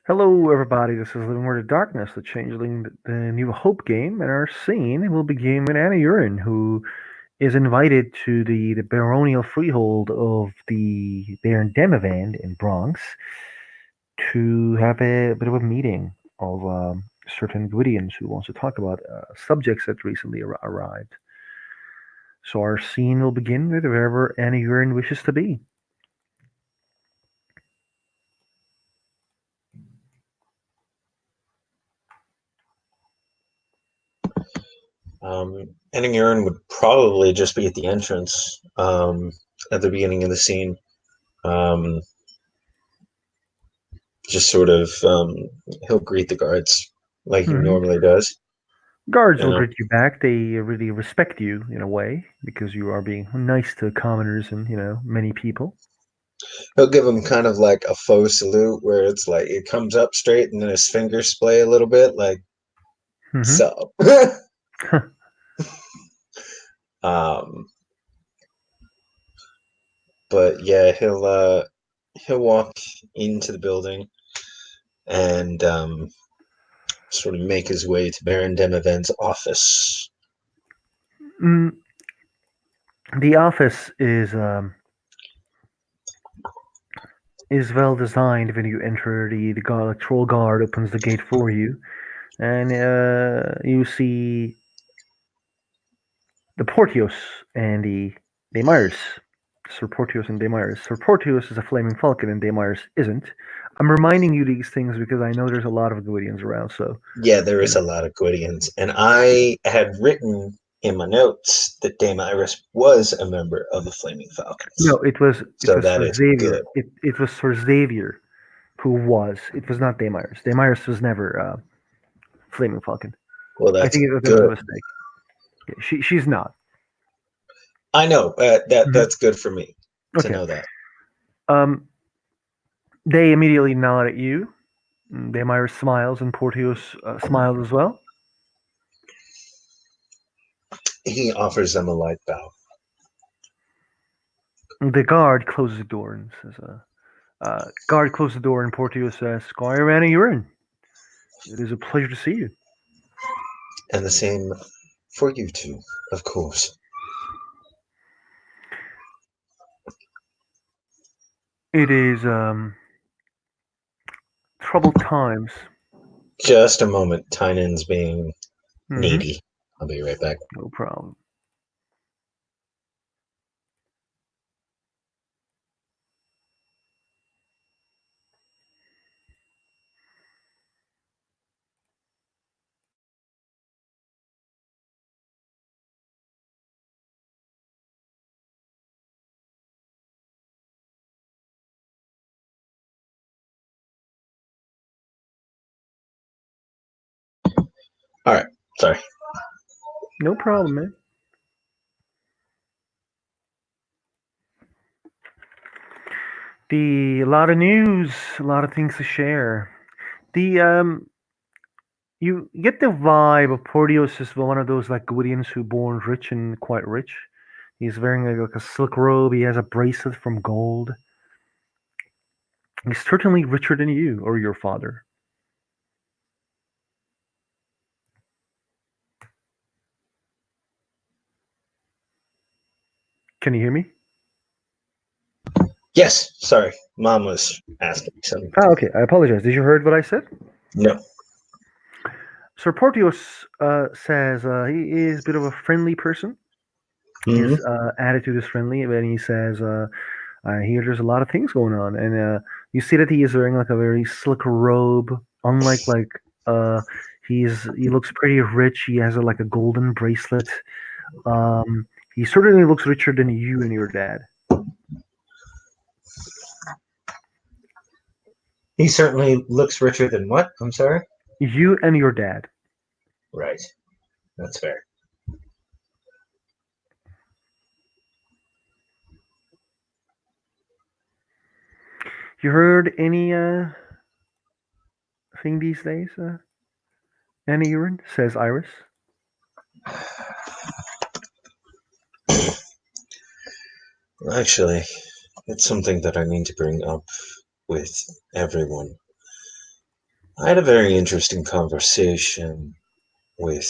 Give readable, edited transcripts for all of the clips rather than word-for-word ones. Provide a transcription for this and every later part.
Hello, everybody. This is Living Word of Darkness, the Changeling, the New Hope game, and our scene will begin with Aneurin, who is invited to the baronial freehold of the Baron Demavend in Bronx to have a bit of a meeting of certain Gwydians who wants to talk about subjects that recently arrived. So our scene will begin with wherever Aneurin wishes to be. Aneurin would probably just be at the entrance at the beginning of the scene. Um, just sort of, he'll greet the guards like he Mhm. normally does. Guards You will know, greet you back. They really respect you in a way because you are being nice to commoners and many people. he'll give him kind of like a faux salute where it's like it comes up straight and then his fingers splay a little bit, like Hmm. so. um, but yeah, he'll walk into the building and sort of make his way to Baron Demavend's office. Mm, the office is well designed. When you enter, the electoral guard opens the gate for you, and you see the Portios and the Myers. Sir Portios and Demyers. Sir Portios is a flaming falcon, and Demyers isn't. I'm reminding you these things because I know there's a lot of Gwydians around. So, Yeah, there you is know, a lot of Gwydians, and I had written in my notes that Dame Iris was a member of the Flaming no, Falcons, it so was that Sir is good. Xavier. It was Sir Xavier who was. It was not Demyers. Demyers was never Flaming Falcon. Well, I that's think it was a good. mistake. Yeah, she's not. I know Hmm. that's good for me to Okay. know that. Um, they immediately nod at you. Demyers smiles, and Portios smiles as well. He offers them a light bow. The guard closes the door and says, "Guard, close the door." And Portios says, "Squire Aneurin, it is a pleasure to see you." And the same for you two, of course. It is troubled times. Just a moment. Tynan's being Hmm. needy. I'll be right back. No problem. All right. Sorry. No problem, man. A lot of news, a lot of things to share. The You get the vibe of Portios is one of those like Gwydians who born rich and quite rich. He's wearing like a silk robe. He has a bracelet from gold. He's certainly richer than you or your father. Can you hear me? Yes. Sorry. Mom was asking me something. Ah, okay. I apologize. Did you heard what I said? No. Sir Portios says he is a bit of a friendly person. Hmm. His attitude is friendly, and he says, "I hear there's a lot of things going on." And you see that he is wearing like a very slick robe, unlike like uh, he looks pretty rich. He has like a golden bracelet. Um, he certainly looks richer than you and your dad. He certainly looks richer than what? I'm sorry. You and your dad. Right. That's fair. You heard any thing these days? Any urine? Says Iris. Actually, it's something that I need to bring up with everyone. I had a very interesting conversation with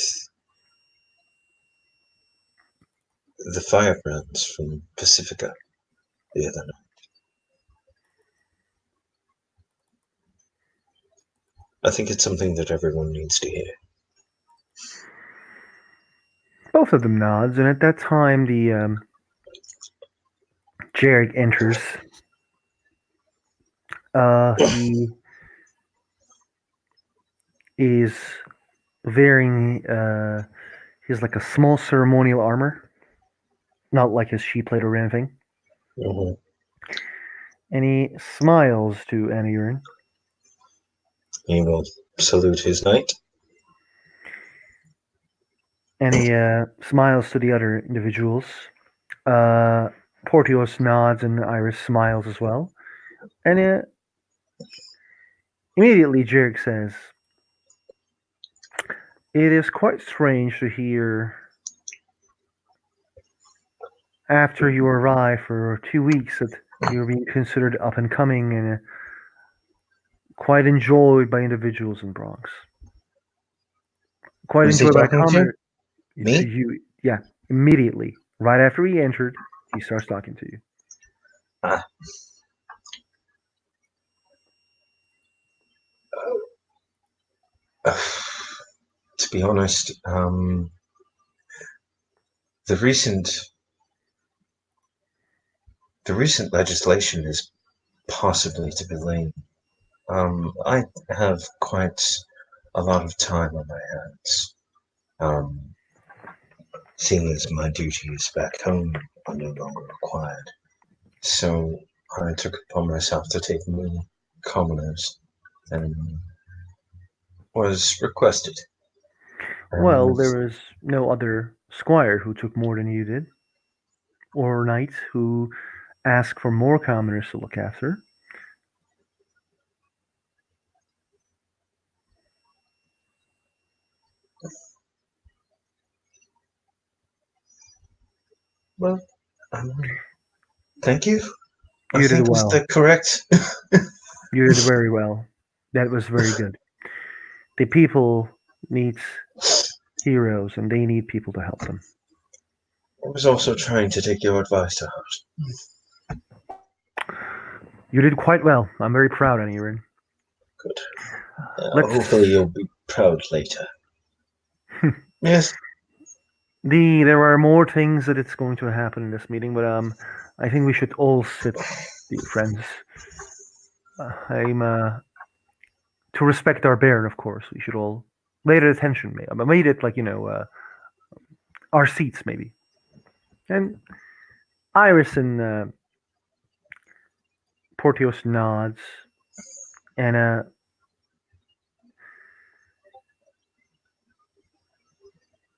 the Fire Brands from Pacifica the other night. I think it's something that everyone needs to hear. Both of them nods, and at that time, the Jarek enters. He is wearing he's like a small ceremonial armor, not like his sheep plate or anything. Mm-hmm. And he smiles to Aneurin. He will salute his knight. And he smiles to the other individuals. Portios nods and Iris smiles as well. And immediately Jarek says, "It is quite strange to hear after you arrive for 2 weeks that you're being considered up and coming and quite enjoyed by individuals in Bronx. Quite Who's he enjoyed by talking to? commoners." To Me? you, yeah, immediately. Right after he entered, he starts talking to you. Ah. To be honest, the recent legislation is possibly to blame. I have quite a lot of time on my hands. Seeing as my duties back home are no longer required. So I took it upon myself to take many commoners and was requested. Well, And there was no other squire who took more than you did, or knight who asked for more commoners to look after. well, um, thank you. I You did think was well. the correct. You did very well. That was very good. The people need heroes, and they need people to help them. I was also trying to take your advice to heart. You did quite well. I'm very proud, Aneurin. Good. Let's. Hopefully you'll be proud later. Yes. There are more things that it's going to happen in this meeting, but I think we should all sit, dear friends. I'm to respect our Baron, of course. We should all lay it attention. Made it like our seats maybe. And Iris and Portios nods, and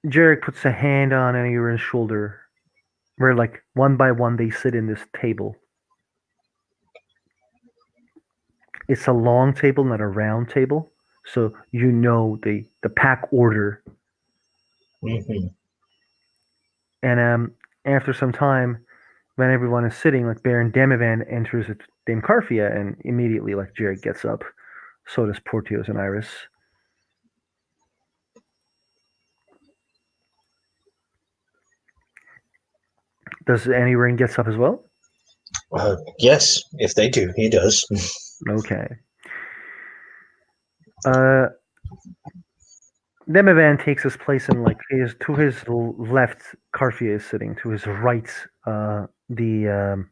Jarek puts a hand on Aneurin's shoulder, where like one by one they sit in this table. It's a long table, not a round table, so you know the pack order. Mm-hmm. And after some time, when everyone is sitting, like Baron Demivan enters Dame Carfia, and immediately like Jarek gets up. So does Portios and Iris. Does Aneurin gets up as well? Yes, if they do, he does. Okay. Demivan takes his place in like to his left. Carfia is sitting. To his right, the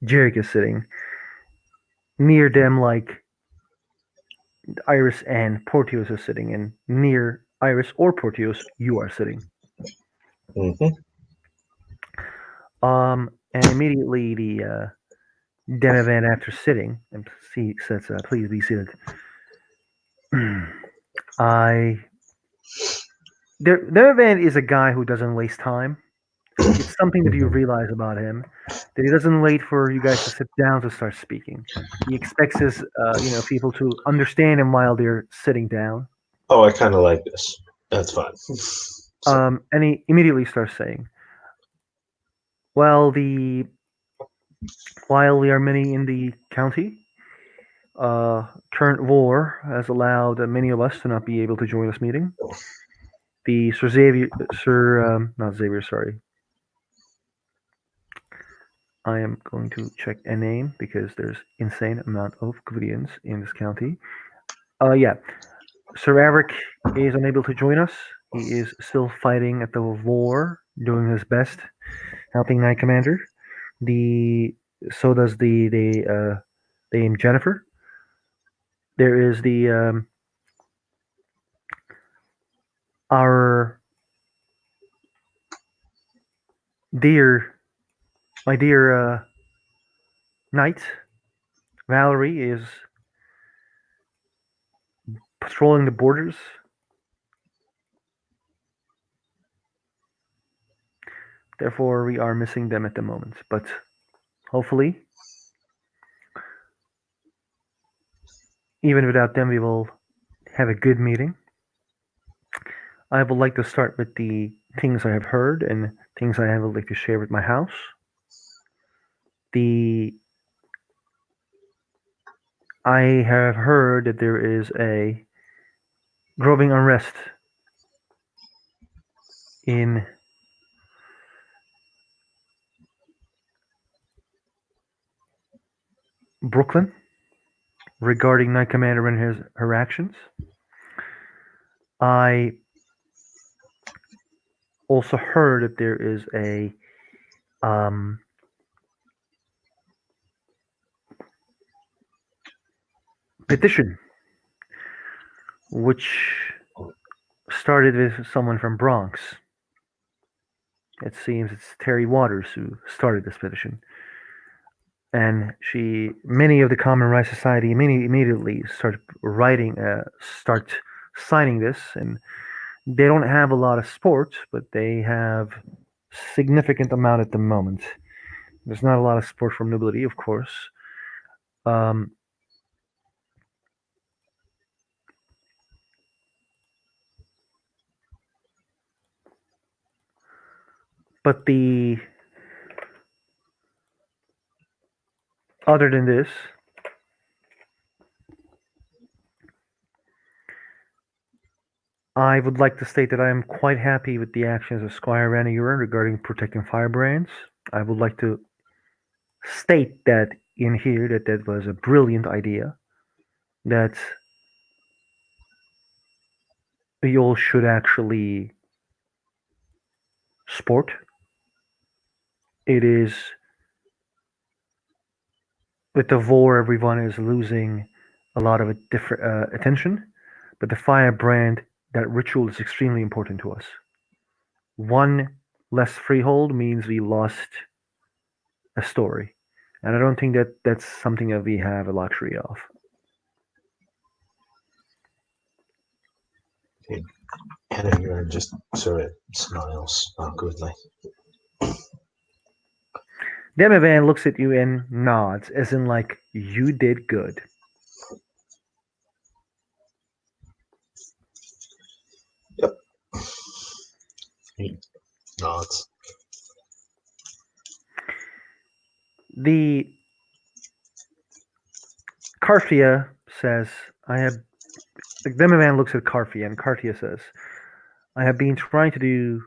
Jarek is sitting. Near them, like Iris and Portios is sitting, and near Iris or Portios, you are sitting. Mm-hmm. And immediately the Demivan, after sitting, and he says, "Please be seated." Demivan is a guy who doesn't waste time. It's something that you realize about him, that he doesn't wait for you guys to sit down to start speaking. He expects his people to understand him while they're sitting down. Oh, I kind of like this. That's fine. So, And he immediately starts saying, "Well, while we are many in the county, current war has allowed many of us to not be able to join this meeting. The Sir Xavier, not Xavier, sorry. I am going to check a name because there's insane amount of Covidians in this county. Yeah, Sir Eric is unable to join us. He is still fighting at the war, doing his best, helping Knight Commander. So does the Dame Jennifer. There is our dear, my dear knight Valerie is patrolling the borders. Therefore, we are missing them at the moment. But hopefully, even without them, we will have a good meeting. I would like to start with the things I have heard and things I would like to share with my house. I have heard that there is a growing unrest in Brooklyn regarding Knight Commander and her actions. I also heard that there is a petition which started with someone from Bronx. It seems it's Terry Waters who started this petition. And many of the Common Rights Society immediately start signing this, and they don't have a lot of support, but they have significant amount at the moment. There's not a lot of support from nobility, of course. But other than this, I would like to state that I am quite happy with the actions of Squire Aneurin regarding protecting Fire Brands. I would like to state that in here that was a brilliant idea that we all should actually sport. It is with the war, everyone is losing a lot of different attention, but the Fire Brand, that ritual is extremely important to us. One less freehold means we lost a story, and I don't think that that's something that we have a luxury of. Aneurin just sort of smiles awkwardly. Demivan looks at you and nods, as in like, you did good. Yep. He nods. The Carthia says, Demivan looks at Carthia, and Carthia says, I have been trying to do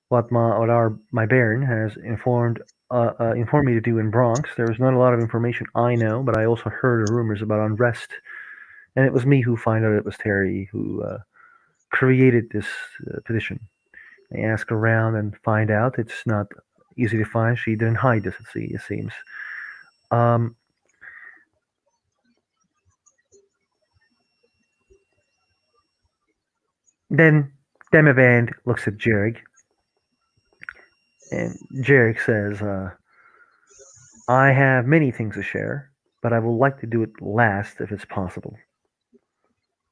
what my baron has informed me to do in Bronx. There is not a lot of information I know, but I also heard rumors about unrest, and it was me who found out it was Terry who created this petition. I ask around and find out. It's not easy to find. She didn't hide this, it seems. Then Demivand looks at Jarek, and Jarek says, I have many things to share, but I would like to do it last if it's possible.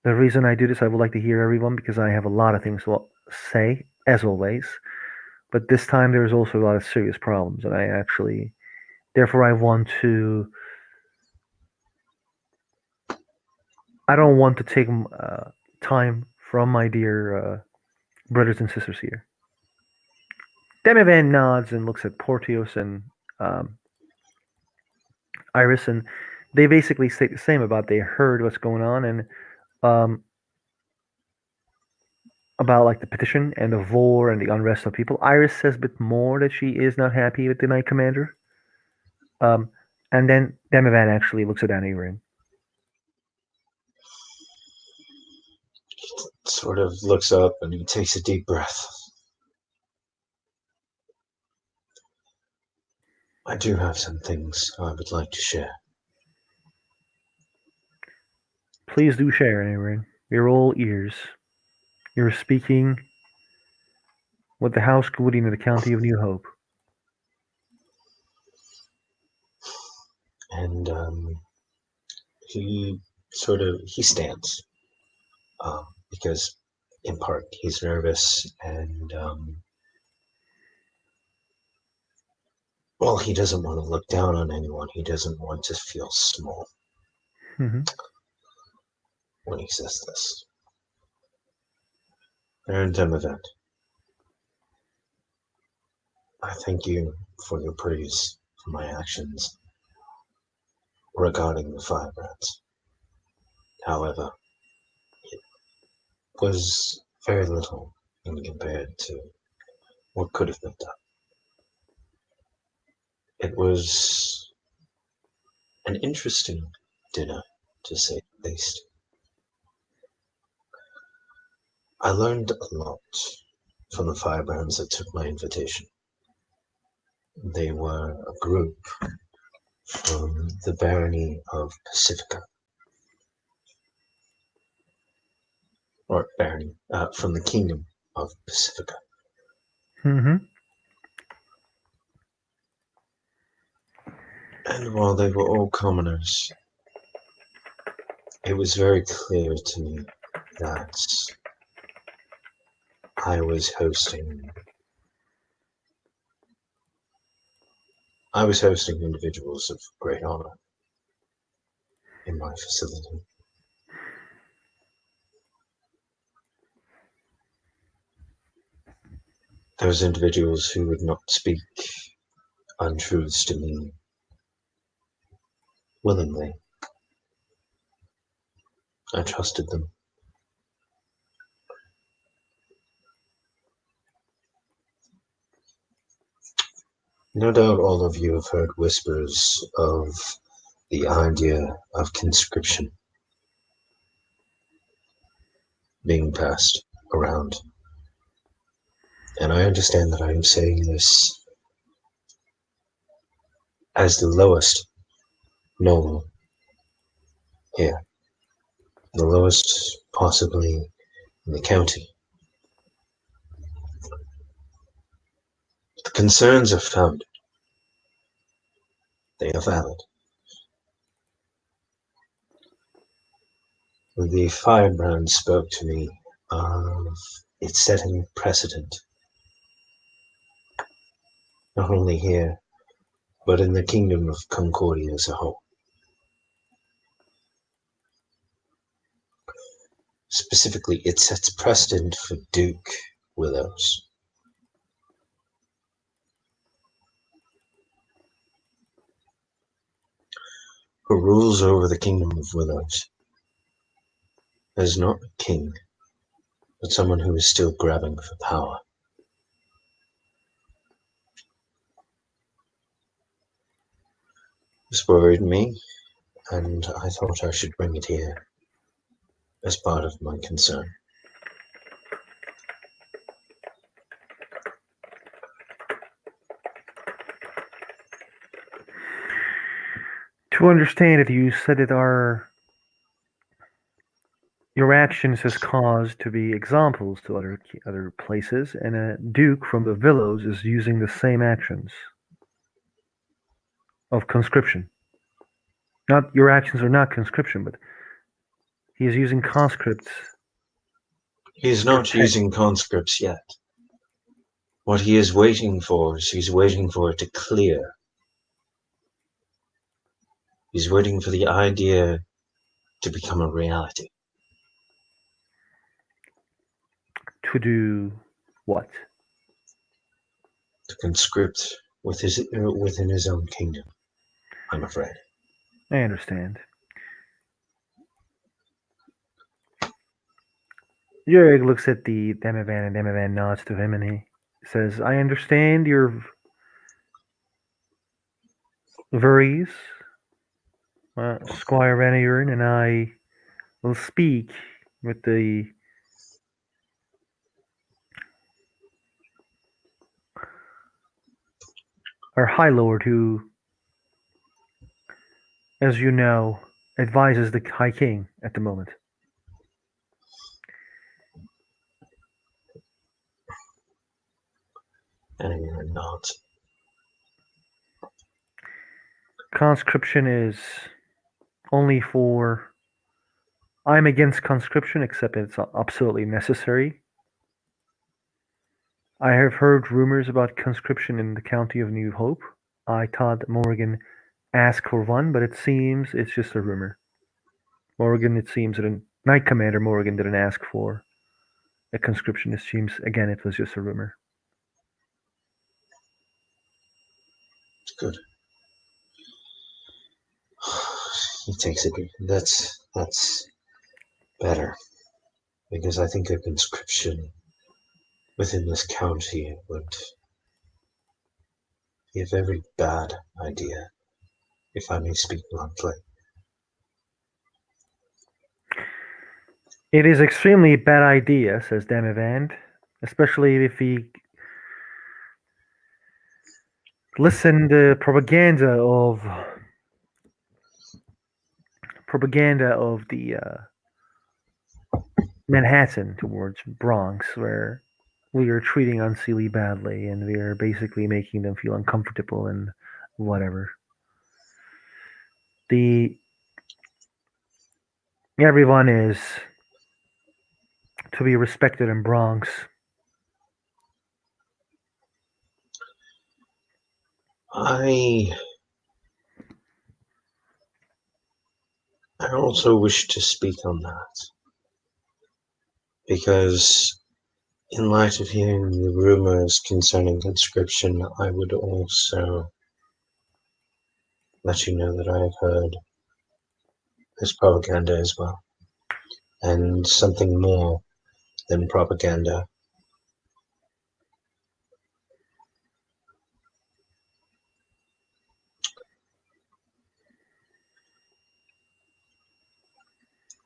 The reason I do this, I would like to hear everyone because I have a lot of things to say, as always. But this time there's also a lot of serious problems, and therefore I don't want to take time from my dear brothers and sisters here. Demivan nods and looks at Portios and Iris, and they basically state the same about they heard what's going on and um, about like the petition and the war and the unrest of people. Iris says a bit more that she is not happy with the Knight Commander. Um, and then Demivan actually looks at Aneurin. Sort of looks up and he takes a deep breath. I do have some things I would like to share. Please do share, Aneurin. We're all ears. You're speaking with the House Guardian of the County of New Hope. And he stands because in part he's nervous and well, he doesn't want to look down on anyone. He doesn't want to feel small when he says this. Baron Demavent, I thank you for your praise for my actions regarding the Fire Brands. However, it was very little in compared to what could have been done. It was an interesting dinner, to say the least. I learned a lot from the Firebrands that took my invitation. They were a group from the barony of Pacifica. Or barony, from the kingdom of Pacifica. Mm-hmm. And while they were all commoners, it was very clear to me that I was hosting individuals of great honor in my facility. Those individuals who would not speak untruths to me willingly. I trusted them. No doubt all of you have heard whispers of the idea of conscription being passed around. And I understand that I am saying this as the lowest noble here, the lowest possibly in the county. The concerns are founded. They are valid. The Firebrand spoke to me of it setting precedent, not only here, but in the kingdom of Concordia as a whole. Specifically, it sets precedent for Duke Willows. Who rules over the kingdom of Willows as not a king, but someone who is still grabbing for power. This worried me, and I thought I should bring it here as part of my concern. To understand it, you said that your actions has caused to be examples to other places, and a duke from the Villos is using the same actions of conscription. Not your actions are not conscription, but he is using conscripts. He is not using conscripts yet. What he is waiting for is he's waiting for it to clear. He's waiting for the idea to become a reality. To do what? To conscript within his own kingdom, I'm afraid. I understand. Jurg looks at the Demivan and Demivan nods to him and he says, I understand your worries, Squire Aneurin, and I will speak with our High Lord who, as you know, advises the High King at the moment. And not. Conscription is only for. I'm against conscription, except it's absolutely necessary. I have heard rumors about conscription in the county of New Hope. I thought Morgan asked for one, but it seems it's just a rumor. Morgan, it seems that Knight Commander Morgan didn't ask for a conscription. It seems, again, it was just a rumor. Good. He takes it. That's better. Because I think a conscription within this county would be a very bad idea, if I may speak bluntly. It is extremely bad idea, says Demivand, especially if he listened to propaganda of the Manhattan towards Bronx, where we are treating Unseelie badly and we are basically making them feel uncomfortable and whatever. The everyone is to be respected in Bronx. I also wish to speak on that because in light of hearing the rumors concerning conscription, I would also let you know that I have heard this propaganda as well. And something more than propaganda.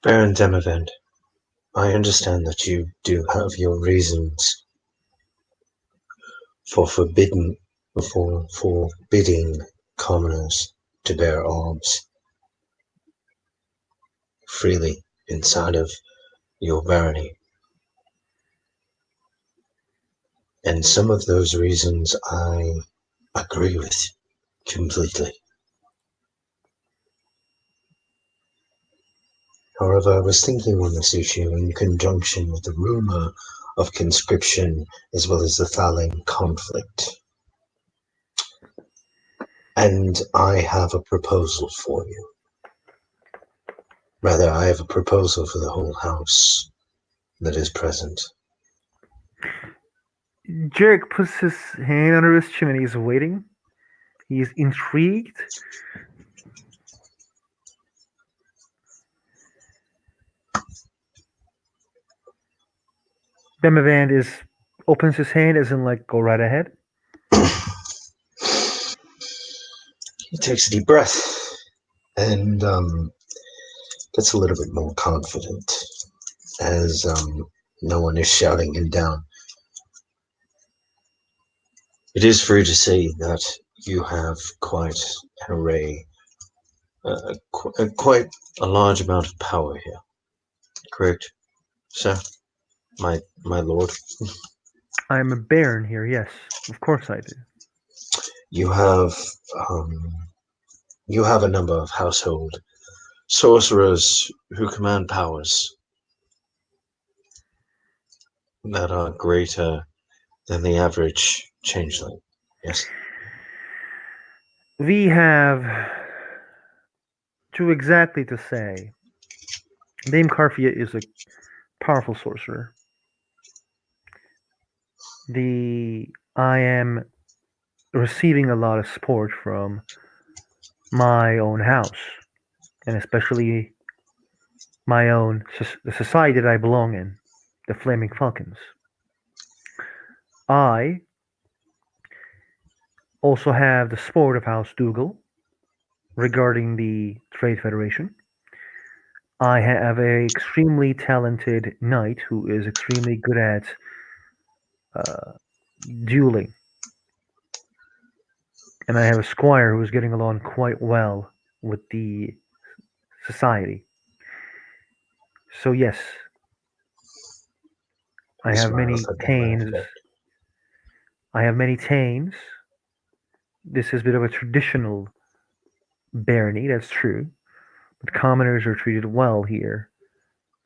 Baron Demavend, I understand that you do have your reasons for forbidding commoners to bear arms freely inside of your barony. And some of those reasons I agree with completely. However, I was thinking on this issue in conjunction with the rumor of conscription as well as the Thaling conflict. And I have a proposal for you. Rather, I have a proposal for the whole house that is present. Jerick puts his hand under his chin and he's waiting. He's intrigued. Demavand opens his hand as in like go right ahead. He takes a deep breath and gets a little bit more confident as no one is shouting him down. It is free to say that you have quite an array, quite a large amount of power here. Correct, sir? My lord? I'm a baron here, yes. Of course I do. You have a number of household sorcerers who command powers that are greater than the average changeling. Yes. We have to exactly to say Dame Carfia is a powerful sorcerer. I am receiving a lot of support from my own house. and especially my own, the society that I belong in, the Flaming Falcons. I also have the support of House Dougal regarding the Trade Federation. I have a extremely talented knight who is extremely good at uh, dueling, and I have a squire who is getting along quite well with the society. So yes, I He have smiles many at that Thanes. laughter. I have many Thanes. This is a bit of a traditional barony, that's true, but commoners are treated well here.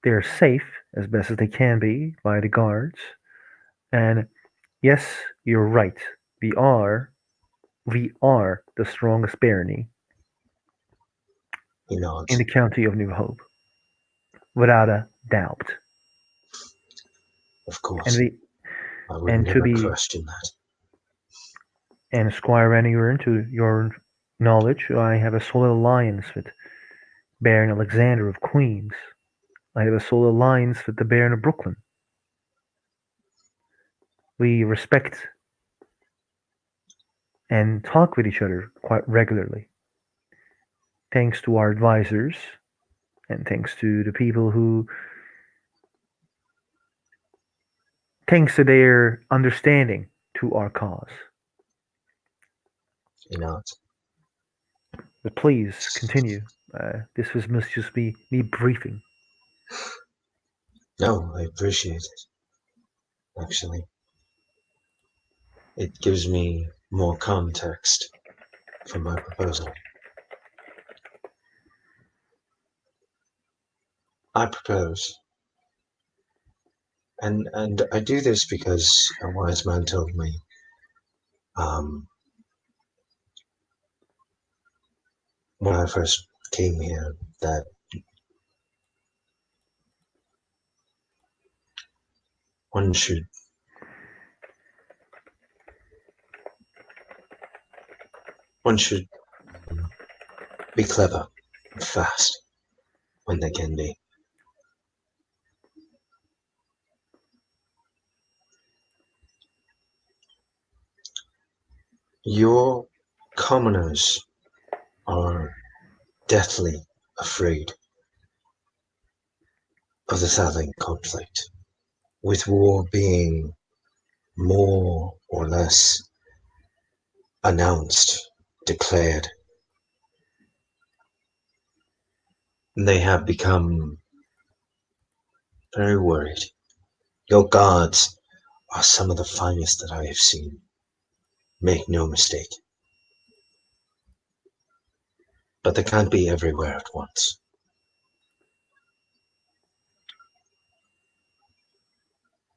They are safe as best as they can be by the guards, and yes, you're right. We are we are the strongest barony He in the nods. county of New Hope, without a doubt. Of And course. the I would and to never be question that. and Squire Aneurin, to your knowledge, I have a solid alliance with Baron Alexander of Queens. I have a solid alliance with the Baron of Brooklyn. We respect and talk with each other quite regularly, thanks to our advisors and thanks to the people who, thanks to their understanding to our cause. He nods. But please continue. This was must just be me briefing. No, I appreciate it, actually. It gives me more context for my proposal. I propose, and I do this because a wise man told me um, when I first came here that one should one should be clever and fast when they can be. Your commoners are deathly afraid of the Southern conflict, with war being more or less announced, declared. They have become very worried. Your guards are some of the finest that I have seen. Make no mistake. But they can't be everywhere at once.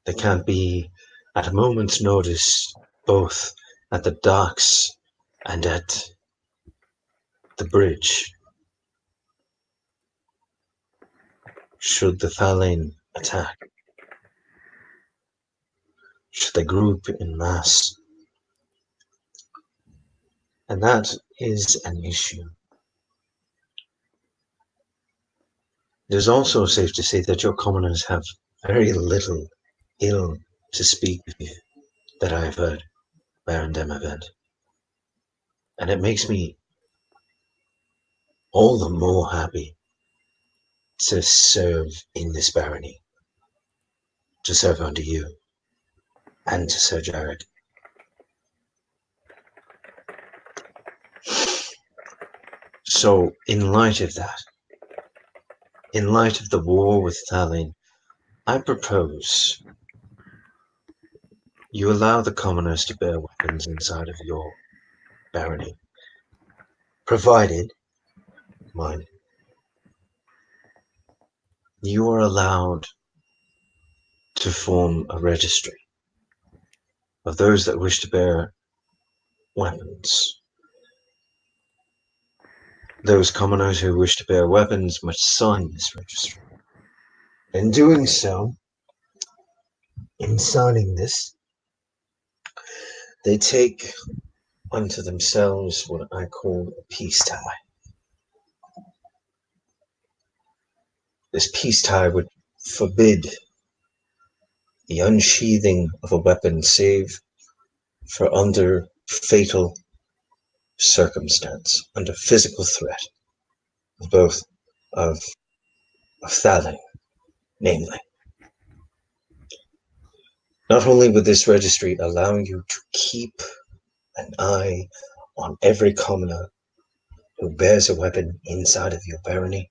They can't be at a moment's notice, both at the docks and at the bridge. Should the Thalane attack, should they group in mass, and that is an issue. It is also safe to say that your commoners have very little ill to speak of you that I have heard, Baron Demavent. And it makes me all the more happy to serve in this barony, to serve under you, and to Sir Jared. So, in light of that, in light of the war with Thalin, I propose you allow the commoners to bear weapons inside of your barony, provided, mind, you are allowed to form a registry of those that wish to bear weapons. Those commoners who wish to bear weapons must sign this registry. In doing so, in signing this, they take unto themselves what I call a peace tie. This peace tie would forbid the unsheathing of a weapon save for under fatal circumstance, under physical threat of both of Thalling, namely. Not only would this registry allow you to keep an eye on every commoner who bears a weapon inside of your barony,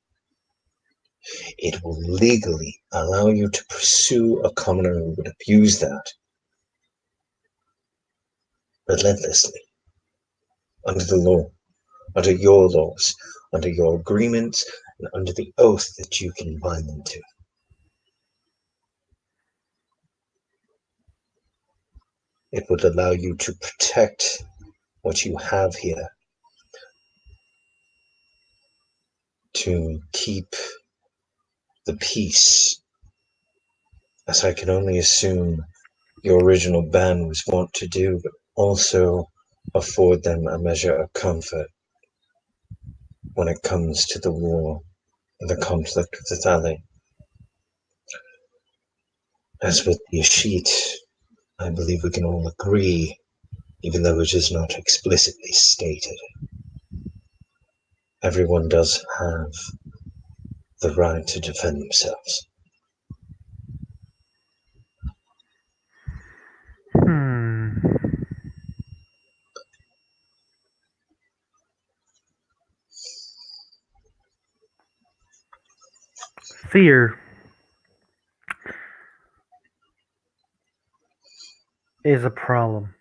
it will legally allow you to pursue a commoner who would abuse that relentlessly under the law, under your laws, under your agreements, and under the oath that you can bind them to. It would allow you to protect what you have here, to keep the peace, as I can only assume your original ban was wont to do, but also afford them a measure of comfort when it comes to the war and the conflict with the Thali. As with the Ashit, I believe we can all agree, even though it is not explicitly stated, everyone does have the right to defend themselves. Fear is a problem.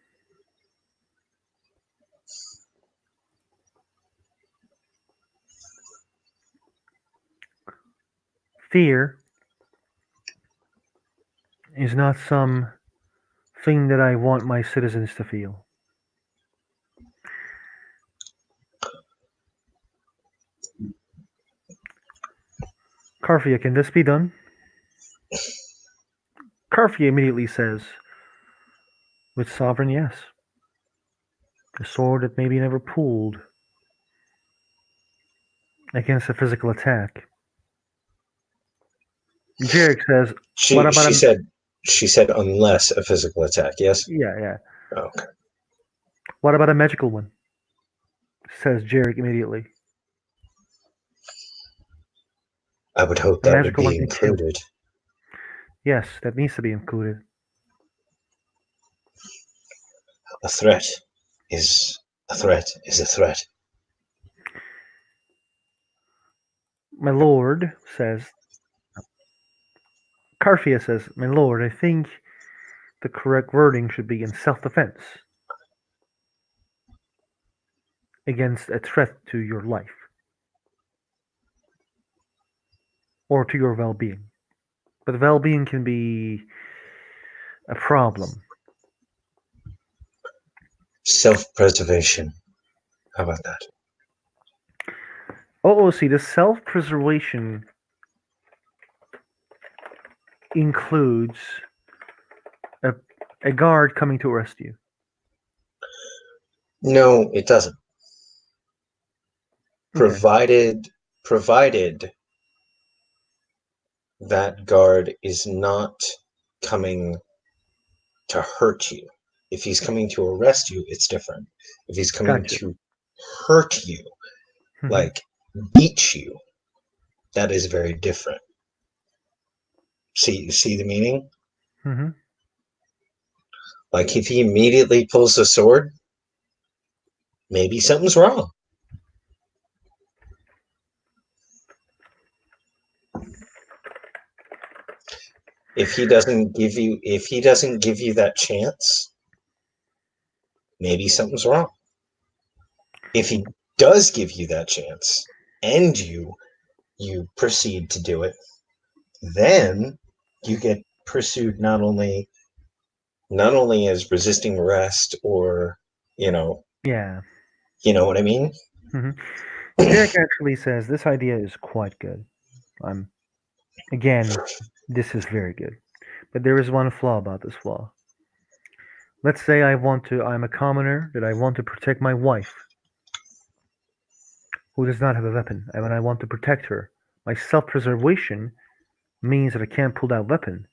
Fear is not some thing that I want my citizens to feel. Carfia, can this be done? Carfia immediately says, with Sovereign, yes. A sword that maybe never pulled against a physical attack. Jarek says, "What about She said unless a physical attack, yes? Yeah. Okay. What about a magical one?" says Jarek immediately. I would hope that would be included. Yes, that needs to be included. A threat is a threat. My lord says, Carfia says, "My lord, I think the correct wording should be in self-defense against a threat to your life or to your well-being. But well-being can be a problem. Self-preservation. How about that? Oh, see, the self-preservation includes a guard coming to arrest you. No, it doesn't. Okay. Provided that guard is not coming to hurt you. If he's coming to arrest you, it's different. If he's coming to hurt you, like beat you, that is very different. See the meaning? Mm-hmm. Like if he immediately pulls the sword, maybe something's wrong. If he doesn't give you that chance, maybe something's wrong. If he does give you that chance and you proceed to do it, then you get pursued not only as resisting arrest or Yeah. You know what I mean? Mm-hmm. Jack actually says this idea is quite good. Again, this is very good. But there is one flaw about this flaw. Let's say I'm a commoner that I want to protect my wife, who does not have a weapon, and I want to protect her My self-preservation means that I can't pull that weapon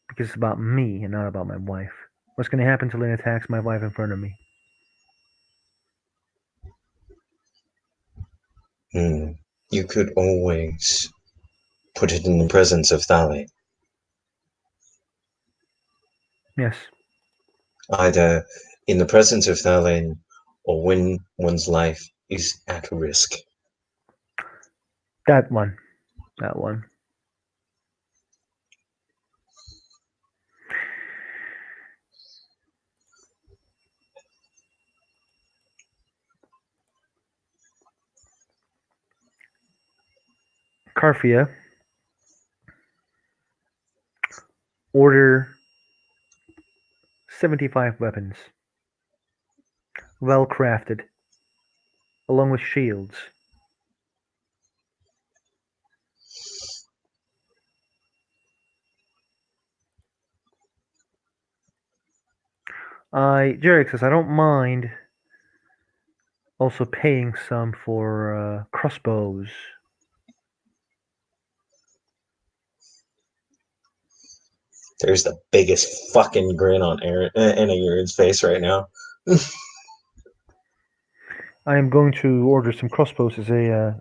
because it's about me and not about my wife. What's going to happen till Lynn attacks my wife in front of me? You could always put it in the presence of Thali. Yes. Either in the presence of Thalin or when one's life is at risk. That one. That one. Carfia, order 75 weapons. Well crafted. Along with shields. Jarek says, I don't mind also paying some for crossbows. There's the biggest fucking grin on Aaron's face right now. I am going to order some crossbows as a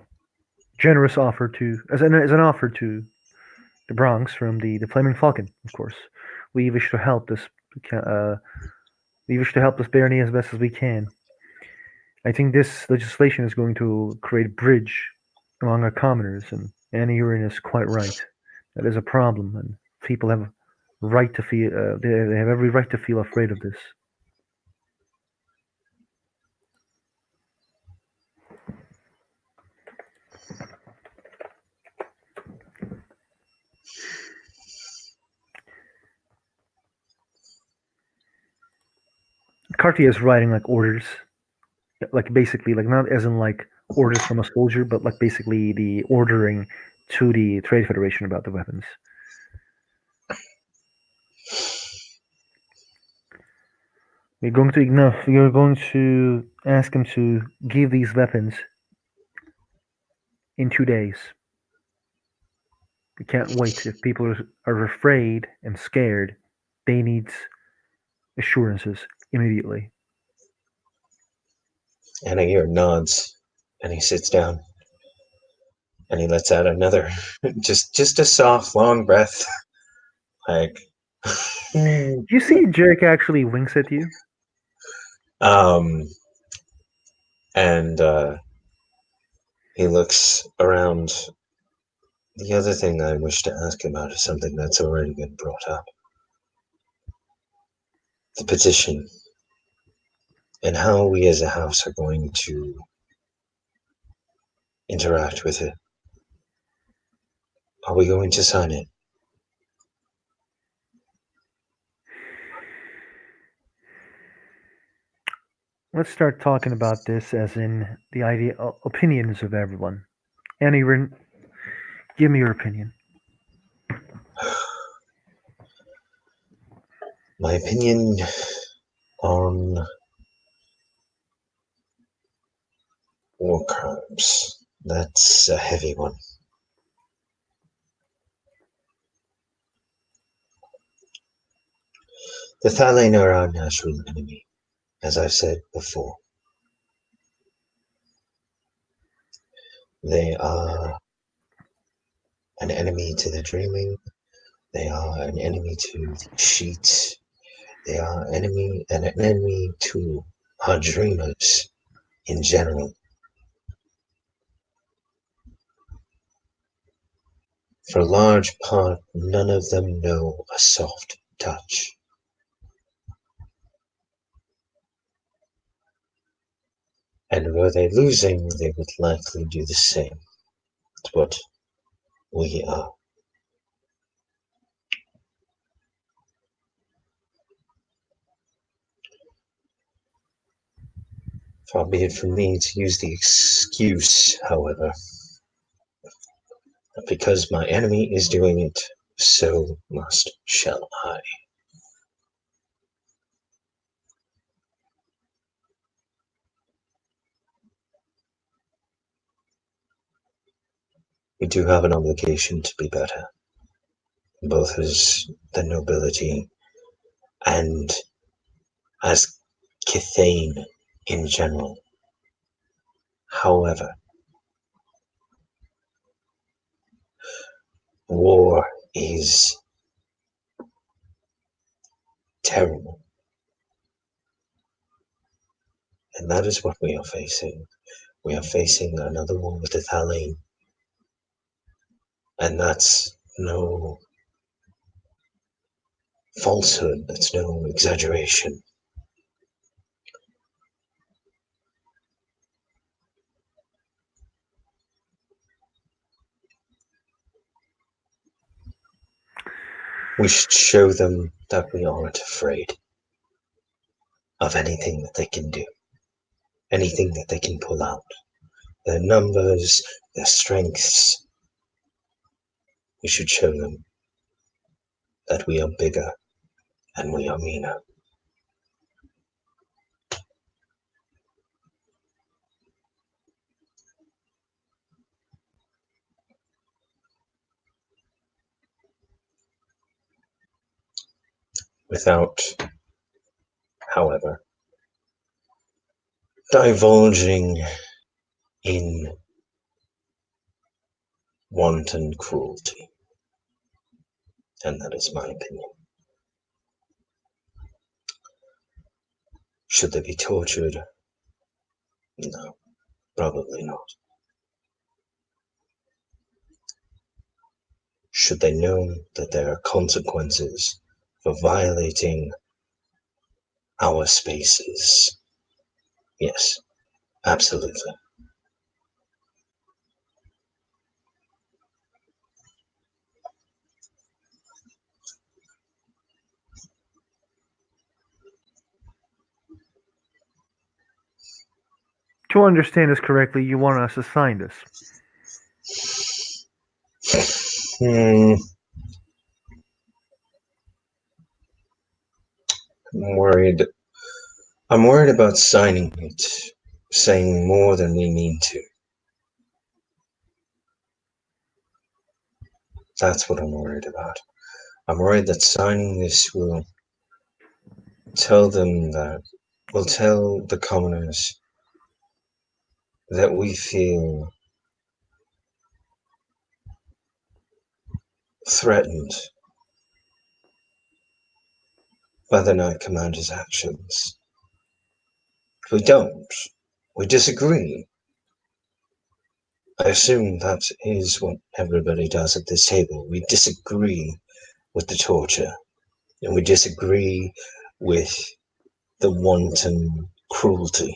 generous offer as an offer to the Bronx from the Flaming Falcon, of course. We wish to help this barony as best as we can. I think this legislation is going to create a bridge among our commoners, and Aneurin is quite right. That is a problem, and people have right to feel they have every right to feel afraid of this. Cartier is writing like orders, like basically like not as in like orders from a soldier, but like basically the ordering to the Trade Federation about the weapons. We're going to ask him to give these weapons in 2 days. We can't wait. If people are afraid and scared, they need assurances immediately. Anair nods and he sits down and he lets out another just a soft long breath. Like You see Jarek actually winks at you? And he looks around. The other thing I wish to ask about is something that's already been brought up. The petition and how we as a house are going to interact with it. Are we going to sign it? Let's start talking about this as in the opinions of everyone. Annie, give me your opinion. My opinion on war crimes. That's a heavy one. The Thalane are our natural enemy, as I've said before. They are an enemy to the dreaming. They are an enemy to the sheets. They are an enemy to our dreamers in general. For a large part, none of them know a soft touch. And were they losing, they would likely do the same. It's what we are. Far be it from me to use the excuse, however, that because my enemy is doing it, so shall I. We do have an obligation to be better, both as the nobility and as Kithane in general. However, war is terrible, and that is what we are facing. We are facing another war with the Thalane, and that's no falsehood, that's no exaggeration. We should show them that we aren't afraid of anything that they can do, anything that they can pull out. Their numbers, their strengths. We should show them that we are bigger and we are meaner. Without, however, divulging in wanton cruelty. And that is my opinion. Should they be tortured? No, probably not. Should they know that there are consequences for violating our spaces? Yes, absolutely. To understand this correctly, you want us to sign this. I'm worried. I'm worried about signing it, saying more than we mean to. That's what I'm worried about. I'm worried that signing this will tell the commoners that we feel threatened by the Knight Commander's actions. We don't. We disagree. I assume that is what everybody does at this table. We disagree with the torture, and we disagree with the wanton cruelty.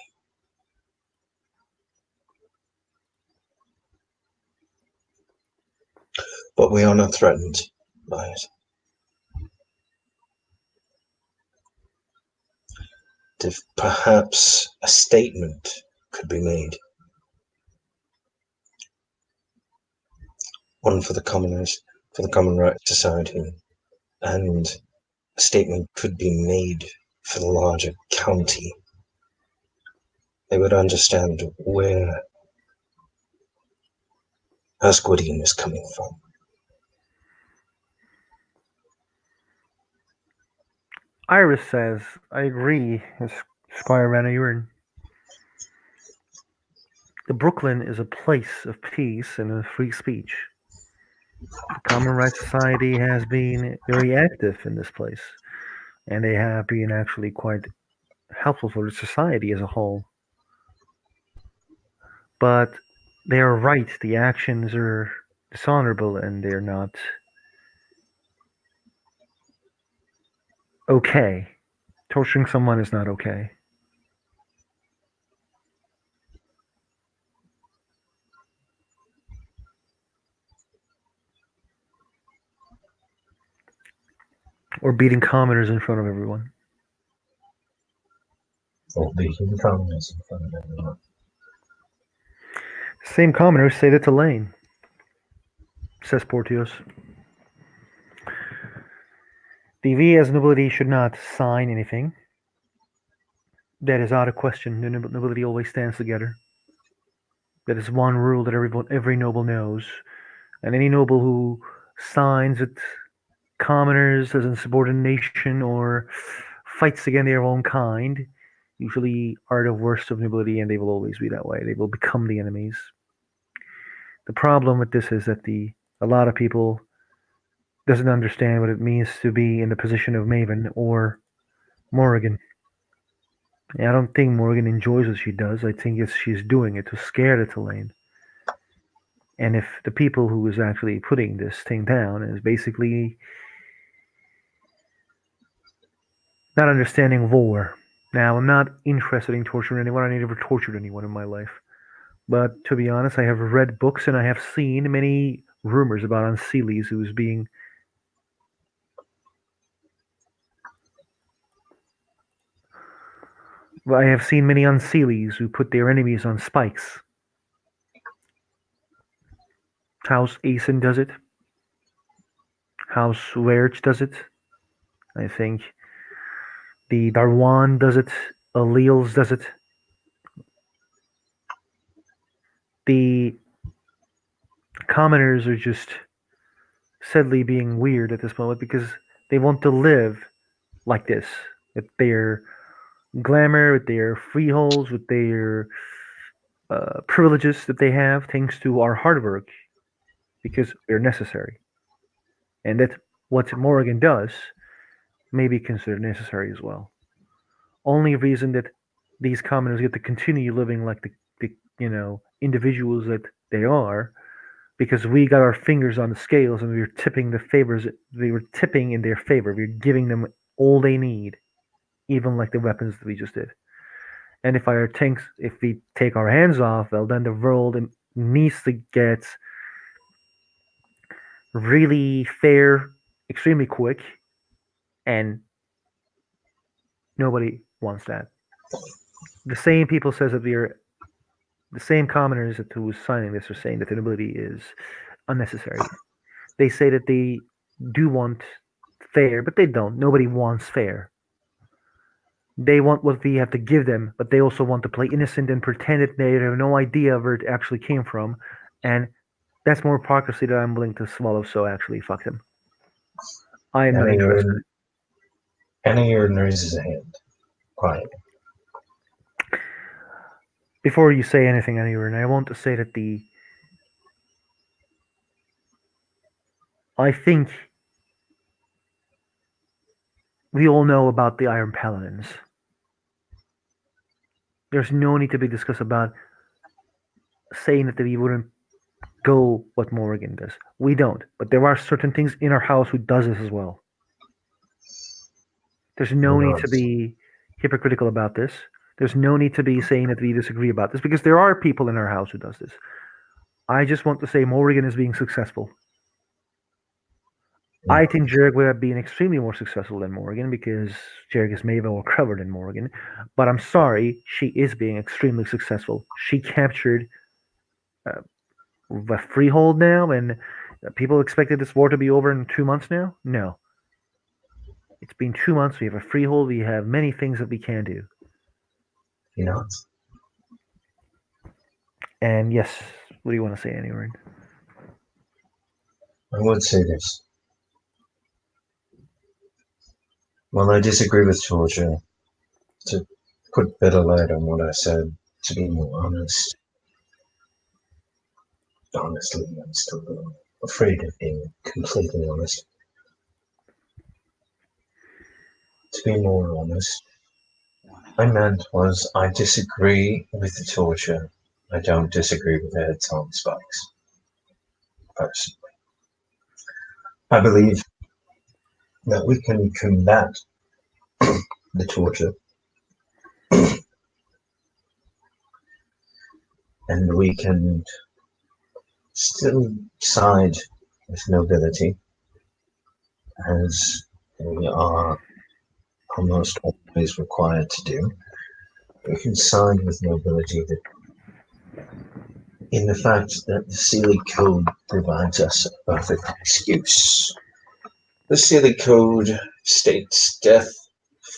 But we are not threatened by it. If perhaps a statement could be made, one for the commoners, for the Common Rights Society, and a statement could be made for the larger county. They would understand where Asquodian is coming from. Iris says, I agree, Squire Aneurin. The Brooklyn is a place of peace and of free speech. The Common Rights Society has been very active in this place, and they have been actually quite helpful for the society as a whole. But they are right, the actions are dishonorable and they're not okay. Torturing someone is not okay. Or beating commoners in front of everyone. Or beating commoners in front of everyone. Same commoners say that to Lane, says Portios. The Vias nobility should not sign anything. That is out of question. The nobility always stands together. That is one rule that every noble knows. And any noble who signs with commoners as insubordination or fights against their own kind usually are the worst of nobility, and they will always be that way. They will become the enemies. The problem with this is that the a lot of people doesn't understand what it means to be in the position of Maven or Morrigan. And I don't think Morrigan enjoys what she does. I think it's she's doing it to scare the Tulane. And if the people who is actually putting this thing down is basically not understanding war. Now, I'm not interested in torturing anyone. I never tortured anyone in my life. But to be honest, I have read books and I have seen many rumors about Unseelies who's being. Well, I have seen many Unseelies who put their enemies on spikes. House Aeson does it. House Werch does it. I think the Darwan does it. Alleles does it. The commoners are just sadly being weird at this moment because they want to live like this with their glamour, with their freeholds, with their privileges that they have thanks to our hard work because they're necessary. And that what Morrigan does may be considered necessary as well. Only reason that these commoners get to continue living like the individuals that they are because we got our fingers on the scales and we were tipping the favors. We were tipping in their favor. We were giving them all they need, even like the weapons that we just did. And if we take our hands off, well, then the world needs to get really fair, extremely quick, and nobody wants that. The same people says that we're the same commoners that who is signing this are saying that the nobility is unnecessary. They say that they do want fair, but they don't. Nobody wants fair. They want what we have to give them, but they also want to play innocent and pretend that they have no idea where it actually came from. And that's more hypocrisy that I'm willing to swallow, so actually, fuck them. I am not interested. Aneurin raises a hand. Quiet. Before you say anything, Aneurin, I want to say that I think we all know about the Iron Paladins. There's no need to be discussed about saying that we wouldn't go what Morrigan does. We don't. But there are certain things in our house who does this as well. There's no need to be hypocritical about this. There's no need to be saying that we disagree about this because there are people in our house who does this. I just want to say Morrigan is being successful. I think Jerg would have been extremely more successful than Morrigan because Jerg is maybe more clever than Morrigan. But I'm sorry, she is being extremely successful. She captured a freehold now, and people expected this war to be over in 2 months now? No. It's been 2 months. We have a freehold. We have many things that we can do. You know? And yes, what do you want to say, Aneurin? I would say this. While I disagree with Georgia, to put better light on what I said, to be more honest, honestly, I'm still afraid of being completely honest. To be more honest, what I meant was I disagree with the torture. I don't disagree with the heads on spikes. Personally, I believe that we can combat the torture and we can still side with nobility as we are almost always required to do. We can side with nobility in the fact that the Sealy Code provides us a perfect excuse. The Sealy Code states death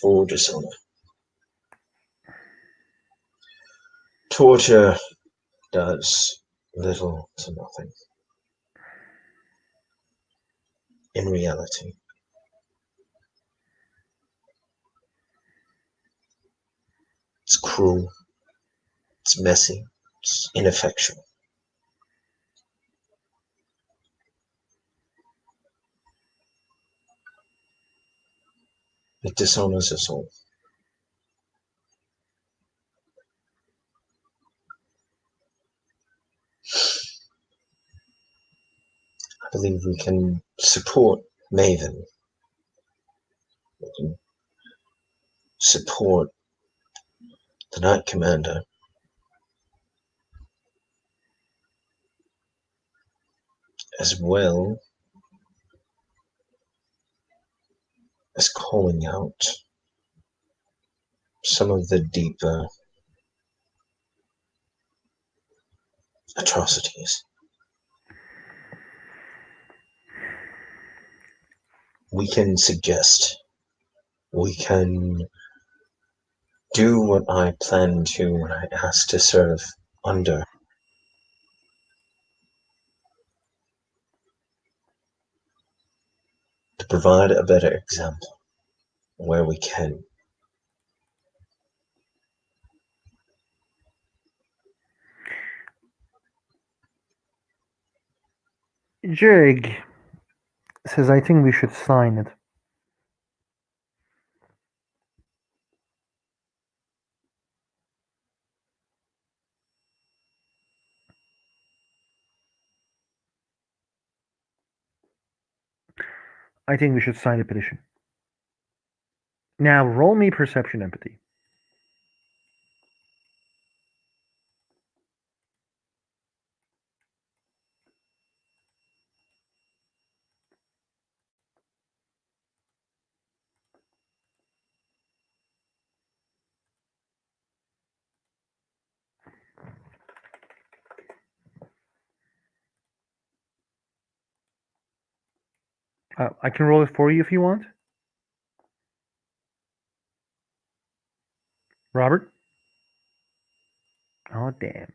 for dishonor. Torture does little to nothing. in reality. It's cruel, it's messy, it's ineffectual. It dishonors us all. I believe we can support Maven. We can support the Knight Commander, as well as calling out some of the deeper atrocities. We can suggest, we can do what I plan to when I asked to serve under. To provide a better example where we can. Jig says, I think we should sign it. I think we should sign the petition. Now, roll me perception empathy. I can roll it for you if you want. Robert? Oh, damn.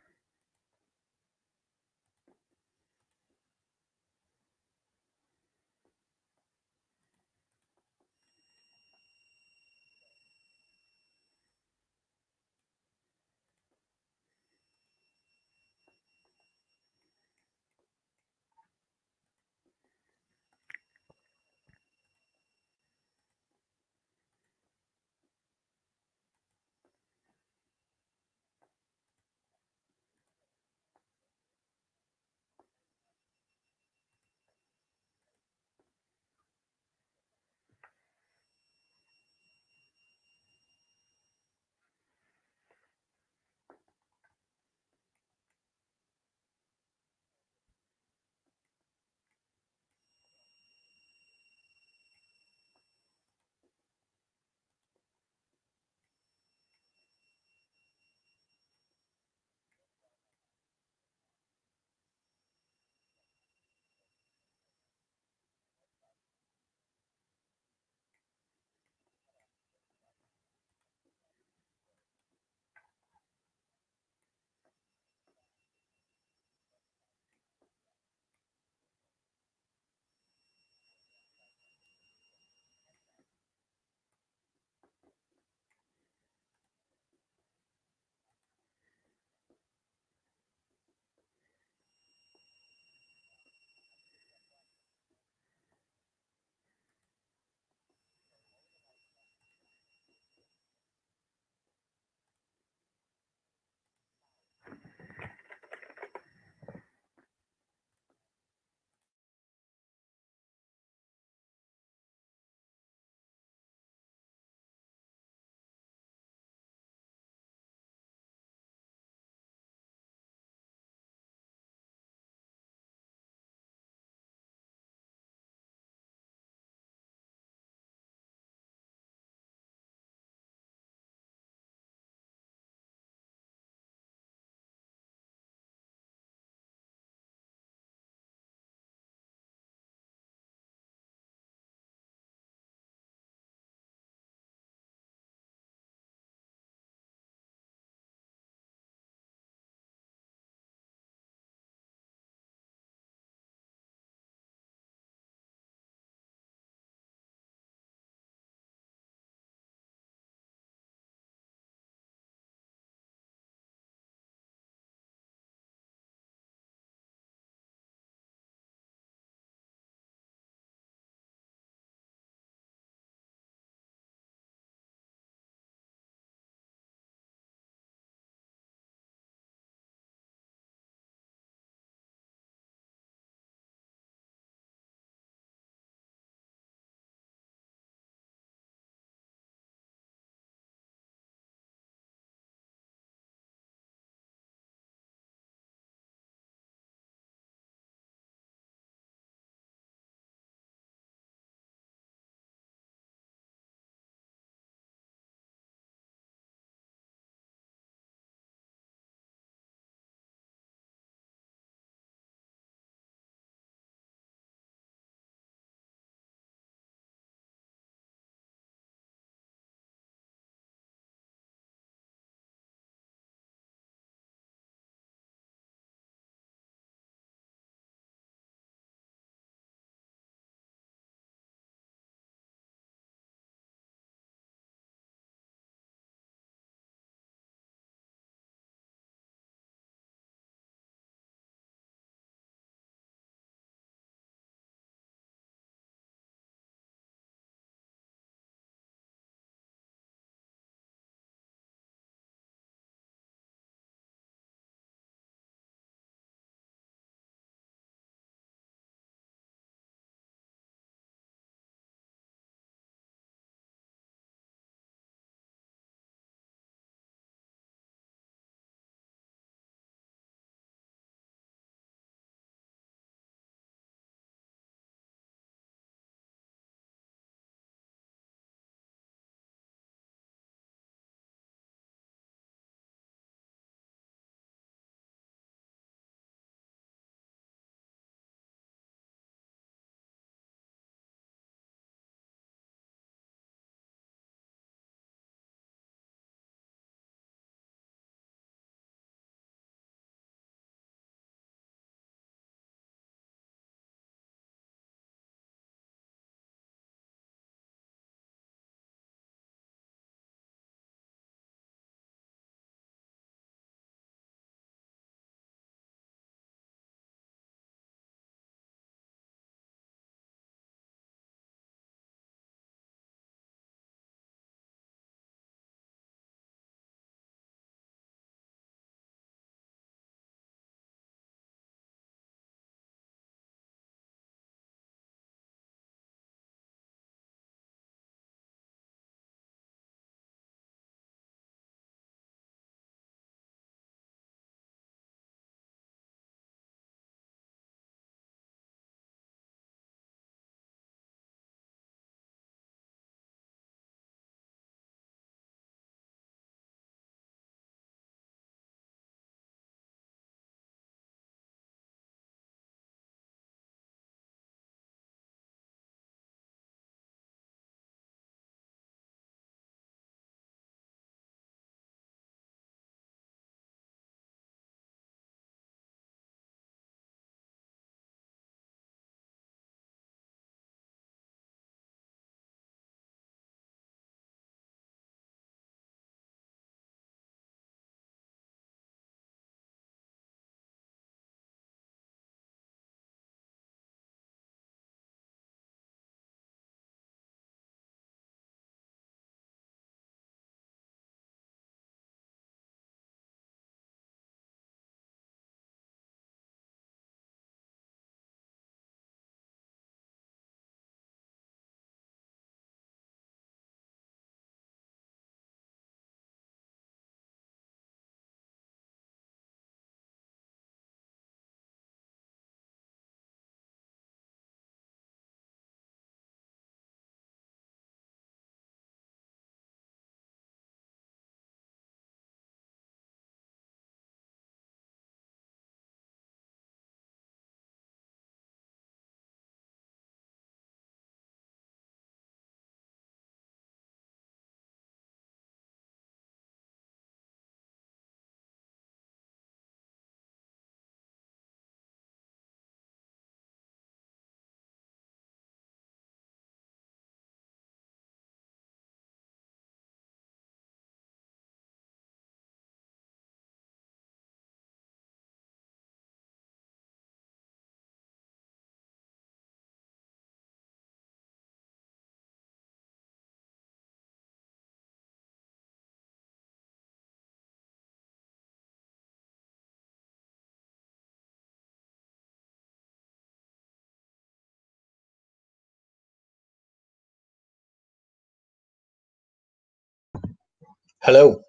Hello.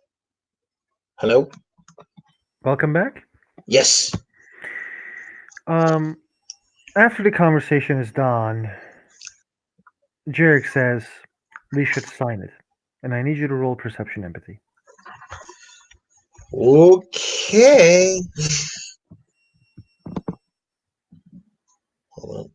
Hello. Welcome back. Yes. Um, After the conversation is done, Jarek says we should sign it, and I need you to roll perception empathy. Okay. Hold on.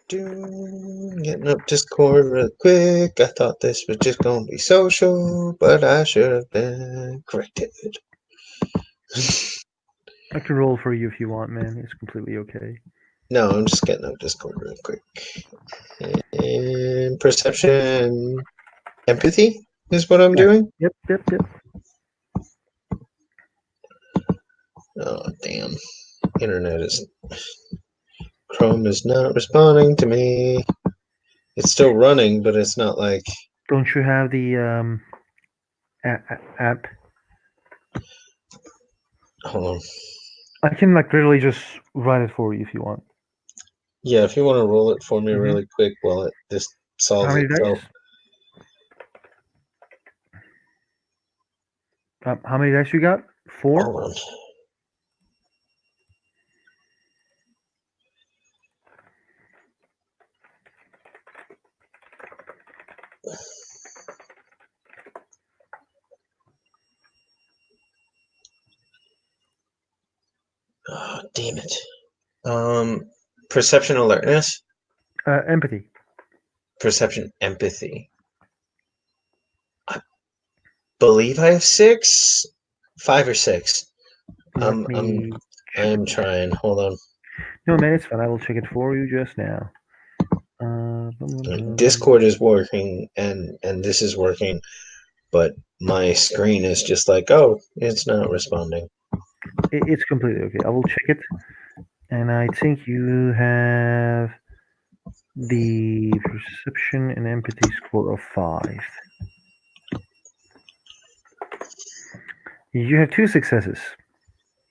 Getting up Discord real quick. I thought this was just gonna be social, but I should have been corrected. I can roll for you if you want, man. It's completely okay. No, I'm just getting up Discord real quick. And perception, empathy is what I'm Yeah. doing. Yep. Oh damn! Internet is Chrome is not responding to me. It's still running, but it's not like. Don't you have the app? Hold on. I can like literally just write it for you if you want. Yeah, if you want to roll it for me hmm really quick while it this How solves many itself. dice? How many dice you got? Four. Hold on. Oh, damn it. Perception alertness, Empathy. perception empathy. I believe I have 6, 5 or 6. Let I'm me I check it. am trying. Hold on. No, man, it's fine. I will check it for you just now. Bum, bum, bum. Discord is working and this is working, but my screen is just like, oh, it's not responding. It's completely okay. I will check it, and I think you have the perception and empathy score of 5. You have 2 successes.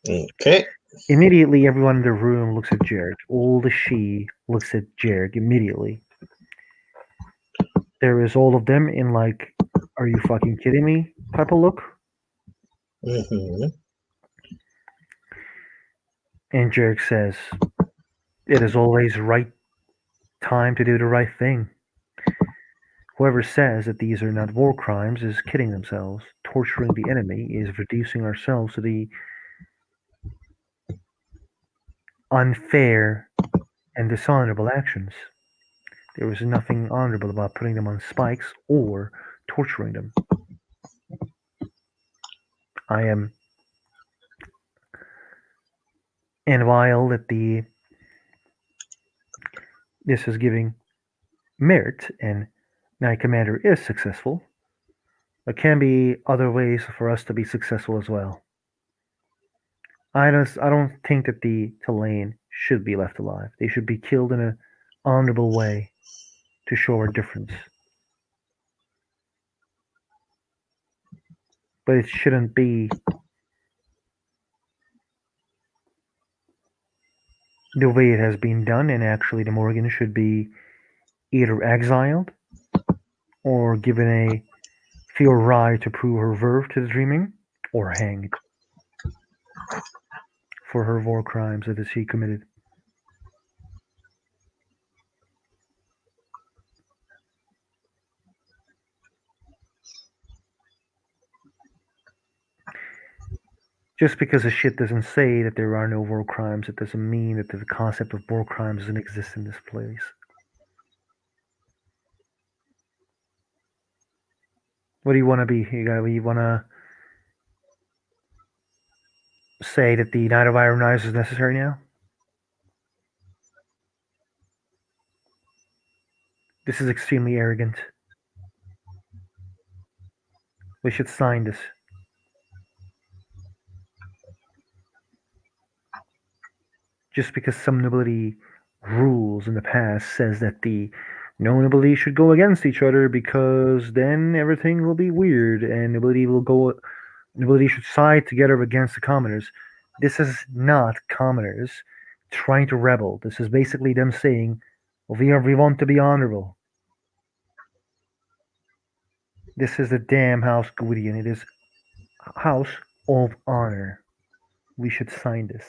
Okay. Immediately, everyone in the room looks at Jared. All the she looks at Jared immediately. There is all of them in like, "Are you fucking kidding me?" type of look. Mm-hmm. And Jared says, "It is always right time to do the right thing. Whoever says that these are not war crimes is kidding themselves. Torturing the enemy is reducing ourselves to the unfair and dishonorable actions. There is nothing honorable about putting them on spikes or torturing them. I am, and while that the this is giving merit and Knight Commander is successful, there can be other ways for us to be successful as well. I don't think that the Tulane should be left alive. They should be killed in an honorable way to show our difference. But it shouldn't be the way it has been done, and actually the Morgan should be either exiled or given a fair right to prove her worth to the Dreaming, or hanged for her war crimes that she committed. Just because a shit doesn't say that there are no war crimes, it doesn't mean that the concept of war crimes doesn't exist in this place. What do you want to be? You want to say that the Knight of Iron Knives is necessary now? This is extremely arrogant. We should sign this. Just because some nobility rules in the past says that the no nobility should go against each other because then everything will be weird and nobility should side together against the commoners. This is not commoners trying to rebel. This is basically them saying, we want to be honorable. This is the damn House Gwydion. It is House of Honor. We should sign this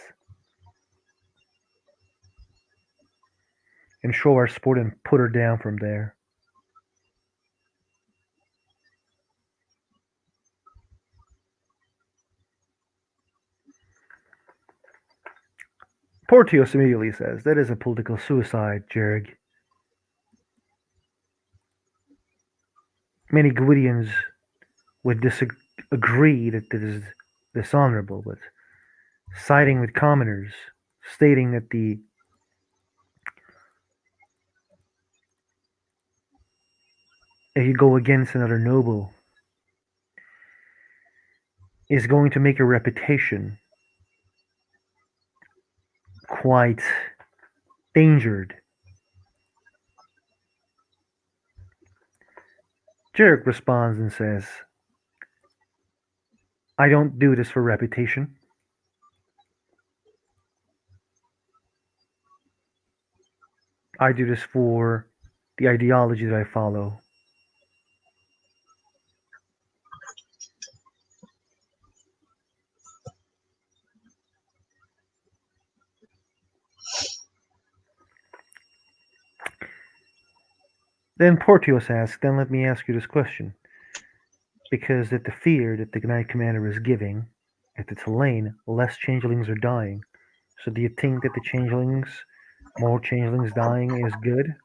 and show our support and put her down from there. Portios immediately says, that is a political suicide, Jerg. Many Gwydians would disagree that this is dishonorable, but siding with commoners, stating that the if you go against another noble is going to make your reputation quite endangered. Jarek responds and says, I don't do this for reputation. I do this for the ideology that I follow. Then Portios asks, then let me ask you this question. Because that the fear that the Knight Commander is giving, if it's Elaine, less changelings are dying. So do you think that more changelings dying is good?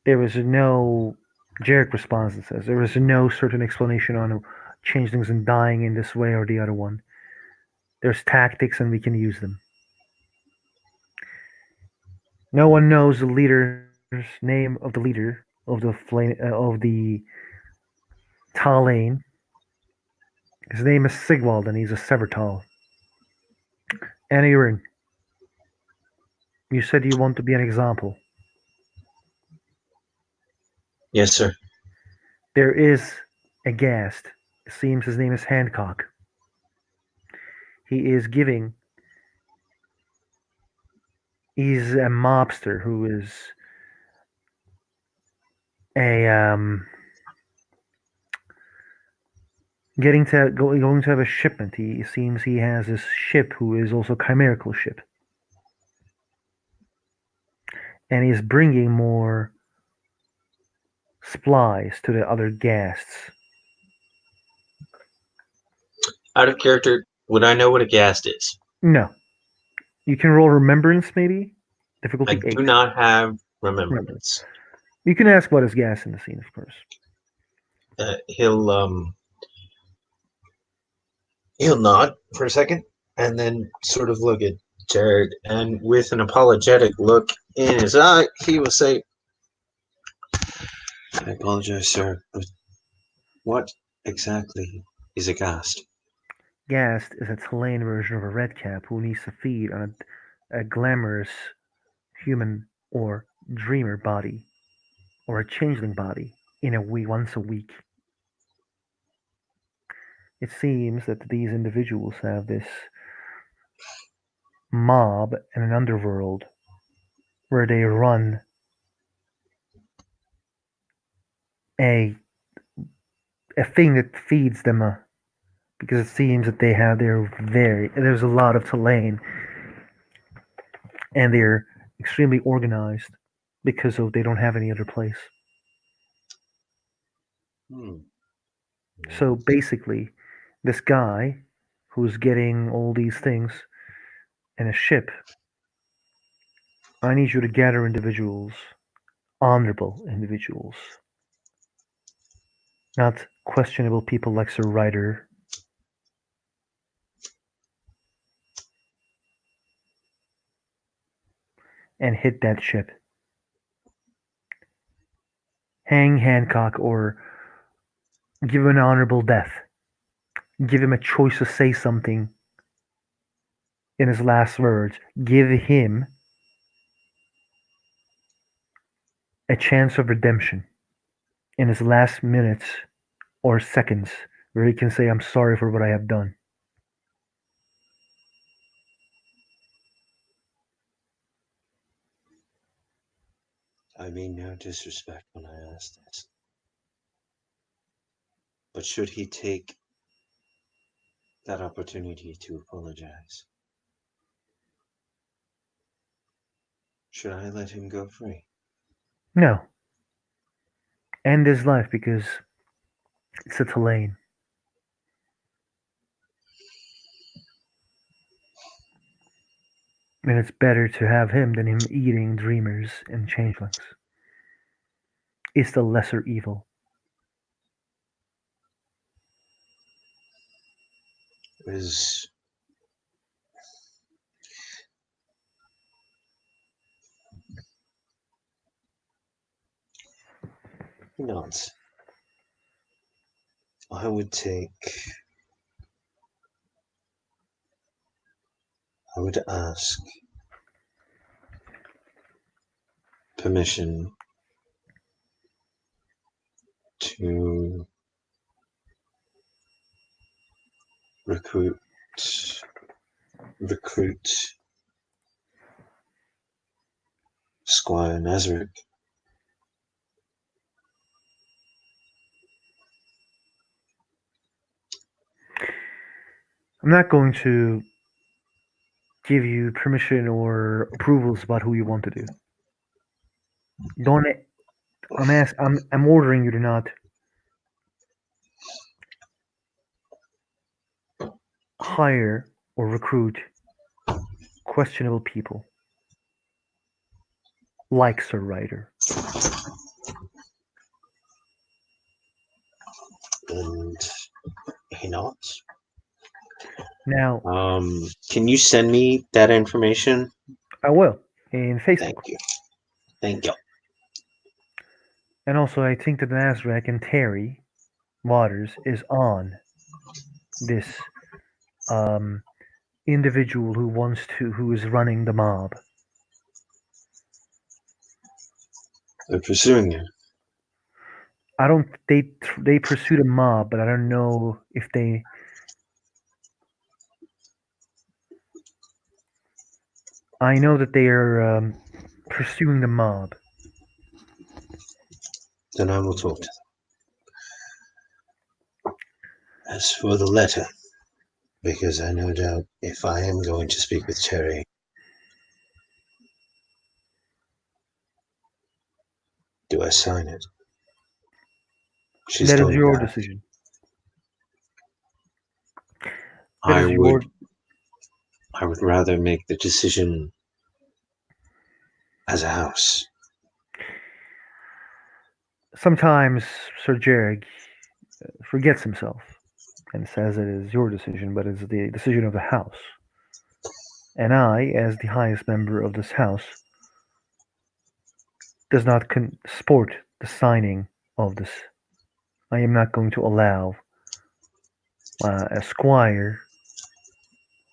There is no, Jarek responds and says, there is no certain explanation on changelings and dying in this way or the other one. There's tactics and we can use them. No one knows the leader's name of the leader of the Talain. His name is Sigwald and he's a Severtal. Aneurin, you said you want to be an example. Yes, sir. There is a guest. It seems his name is Hancock. He is giving. He's a mobster who is going to have a shipment. He seems he has this ship who is also a chimerical ship, and he's bringing more supplies to the other guests. Out of character, would I know what a ghast is? No, you can roll remembrance, maybe difficulty I 8. do not have remembrance. You can ask what is gas in the scene, of course. He'll nod for a second and then sort of look at Jared, and with an apologetic look in his eye, he will say, I apologize, sir, but what exactly is a ghast? Ghast is a Talain version of a redcap who needs to feed on a glamorous human or dreamer body or a changeling body in a week once a week. It seems that these individuals have this mob in an underworld where they run a a thing that feeds them because it seems that there's a lot of Talain and they're extremely organized because of they don't have any other place. So basically, this guy who's getting all these things in a ship, I need you to gather individuals, honorable individuals, not questionable people like Sir Ryder. And hit that ship. Hang Hancock or give him an honorable death. Give him a choice to say something in his last words. Give him a chance of redemption in his last minutes or seconds where he can say, I'm sorry for what I have done. I mean no disrespect when I ask this. But should he take that opportunity to apologize? Should I let him go free? No, end his life because it's a Tulane. And it's better to have him than him eating dreamers and changelings. It's the lesser evil. Is he nods. I would ask permission to recruit recruit Squire Aneurin. I'm not going to give you permission or approvals about who you want to do. Don't. I'm ordering you to not hire or recruit questionable people like Sir Ryder. And he nods. Now, Can you send me that information? I will in Thank Facebook. you. Thank you. And also, I think that Nazarek and Terry Waters is on this um, individual who is running the mob. They're pursuing you. I don't. They pursued a mob, but I don't know if they. I know that they are pursuing the mob. Then I will talk to them. As for the letter, because I no doubt if I am going to speak with Terry, do I sign it? She's That is going your back. decision. That I is your. would rather make the decision as a house. Sometimes Sir Jerrig forgets himself and says it is your decision, but it's the decision of the house. And I, as the highest member of this house, does not support the signing of this. I am not going to allow a squire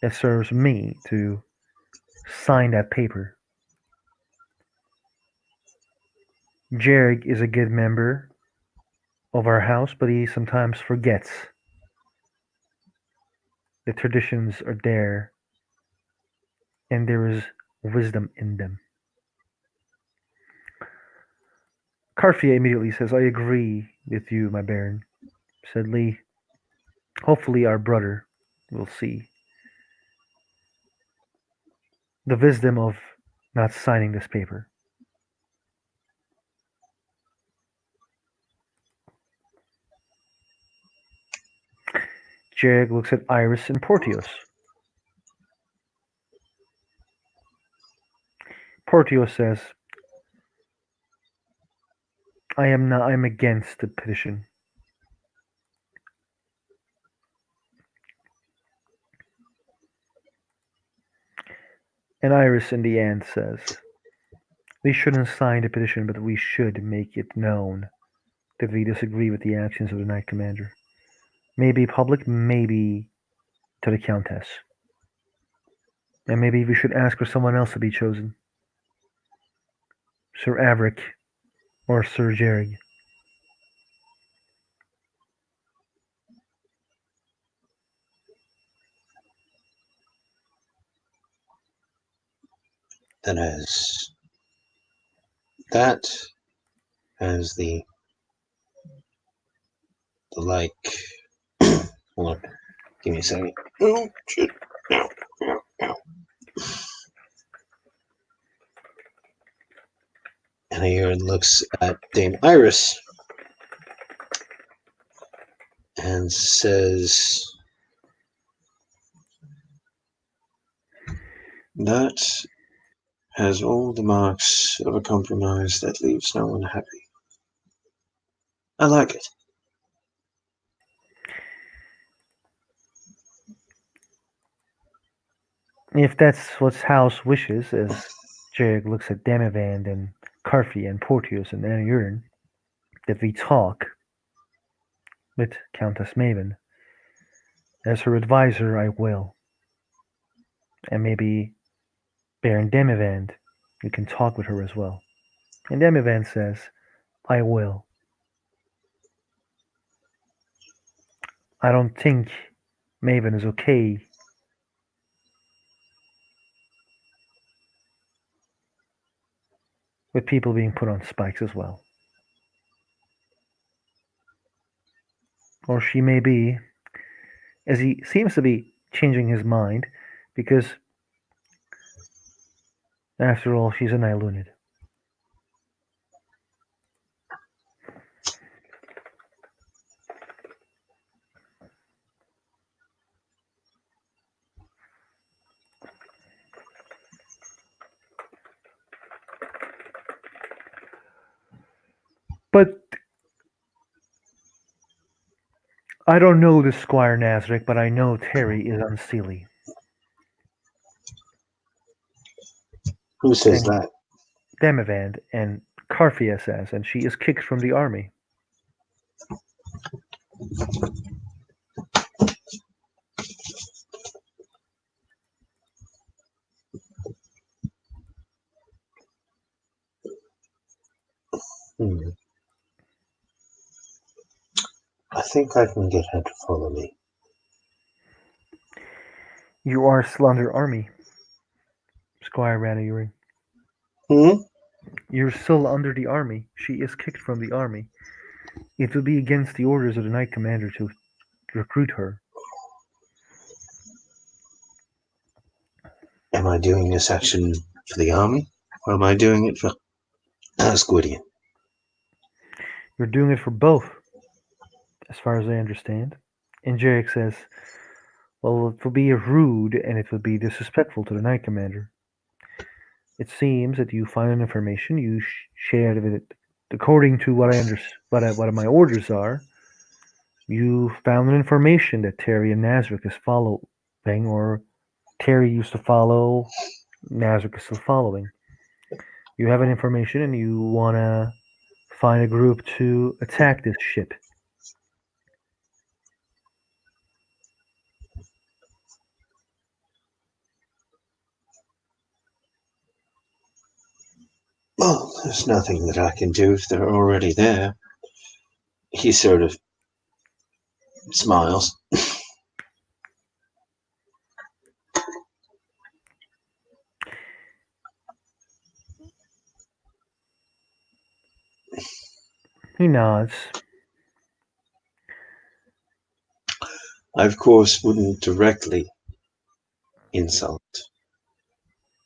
that serves me to sign that paper. Jerrig is a good member of our house, but he sometimes forgets the traditions are there and there is wisdom in them. Cartier immediately says, I agree with you, my baron, said Lee. Hopefully, our brother will see the wisdom of not signing this paper. Jag looks at Iris and Portios. Portios says, I am against the petition. And Iris in the end says, we shouldn't sign the petition, but we should make it known that we disagree with the actions of the Knight Commander. Maybe public, maybe to the Countess. And maybe we should ask for someone else to be chosen. Sir Averick or Sir Jerry. that has that has the like. Hold on, give me a second. Oh shit! Ow, ow, ow. And Aneurin looks at Dame Iris and says, "That has all the marks of a compromise that leaves no one happy. I like it." If that's what House wishes, as Jag looks at Demivand and Carfi and Portius and Aneurin, that we talk with Countess Maven. As her advisor, I will. And maybe Baron Demivand, you can talk with her as well. And Demivand says, I will. I don't think Maven is okay with people being put on spikes as well. Or she may be, as he seems to be changing his mind, because after all, she's an Ilunid. But I don't know this Squire Nasric, but I know Terry is unseelie. Who says And that? Demivand and Carfia says, and she is kicked from the army. Hmm. I think I can get her to follow me. You are still under army, Squire Aneurin. Hmm? You're still under the army. She is kicked from the army. It would be against the orders of the Knight Commander to recruit her. Am I doing this action for the army, or am I doing it for Asquithian? You're doing it for both, as far as I understand. And Jarek says, well, it would be rude and it would be disrespectful to the Knight Commander. It seems that you find information, you share it according to what I understand, what my orders are. You found an information that Terry and Nazarick is following, or Terry used to follow, Nazarick is still following. You have an information and you want to find a group to attack this ship. Well, there's nothing that I can do if they're already there. He sort of smiles. He nods. I, of course, wouldn't directly insult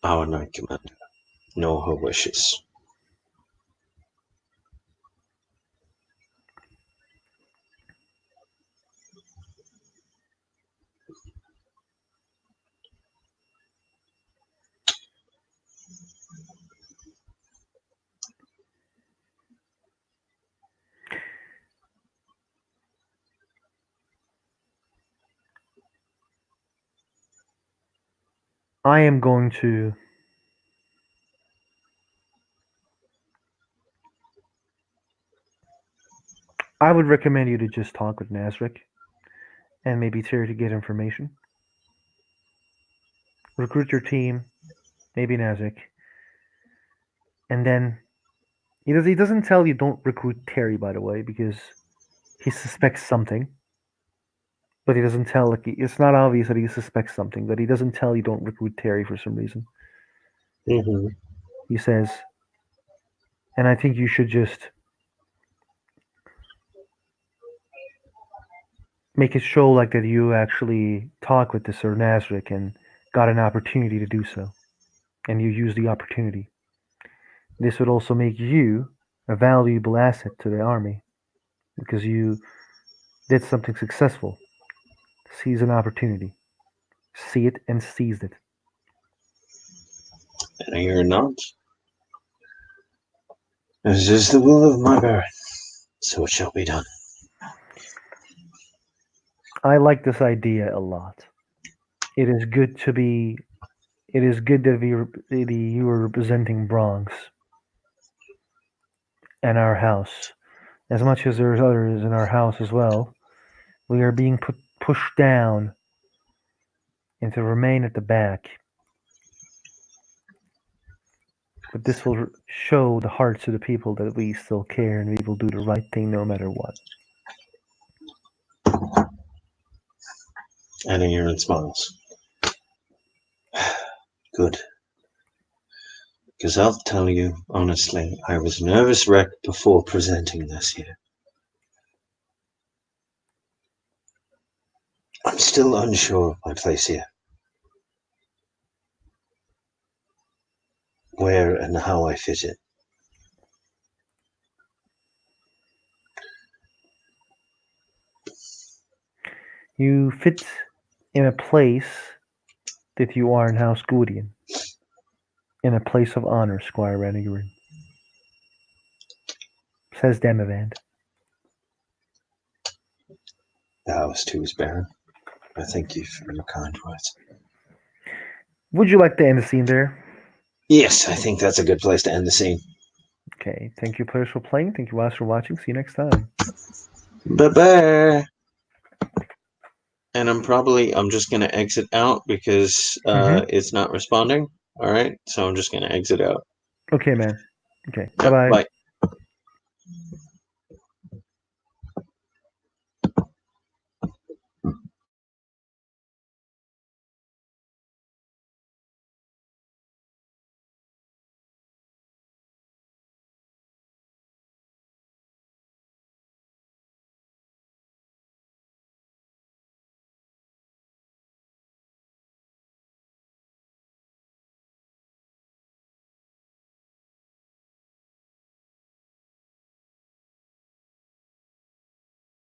our Knight Commander, nor her wishes. I am going to. I would recommend you to just talk with Nazarick and maybe Terry to get information. Recruit your team, maybe Nazarick, and then he doesn't tell you don't recruit Terry, by the way, because he suspects something. But he doesn't tell. It's not obvious that he suspects something, but he doesn't tell you don't recruit Terry for some reason. Mm-hmm. He says, and I think you should just make it show like that you actually talk with the Sir Nasric and got an opportunity to do so, and you use the opportunity. This would also make you a valuable asset to the army because you did something successful. Seize an opportunity. See it and seized it. And you're not. This is the will of my baron, so it shall be done. I like this idea a lot. It is good to be. It is good that you are representing Bronx and our house. As much as there's others in our house as well, we are being pushed down and to remain at the back. But this will show the hearts of the people that we still care and we will do the right thing no matter what. Aneurin smiles. Good. Because I'll tell you, honestly, I was a nervous wreck before presenting this here. I'm still unsure of my place here. Where and how I fit in. You fit in a place that you are in House Gwydion. In a place of honor, Squire Aneurin. Says Demavand. Bows to his baron. I thank you for your kind words. Would you like to end the scene there? Yes, I think that's a good place to end the scene. Okay. Thank you, players, for playing. Thank you, guys, for watching. See you next time. Bye-bye. And I'm just going to exit out because it's not responding. All right. So I'm just going to exit out. Okay, man. Okay. Yep, Bye-bye. bye.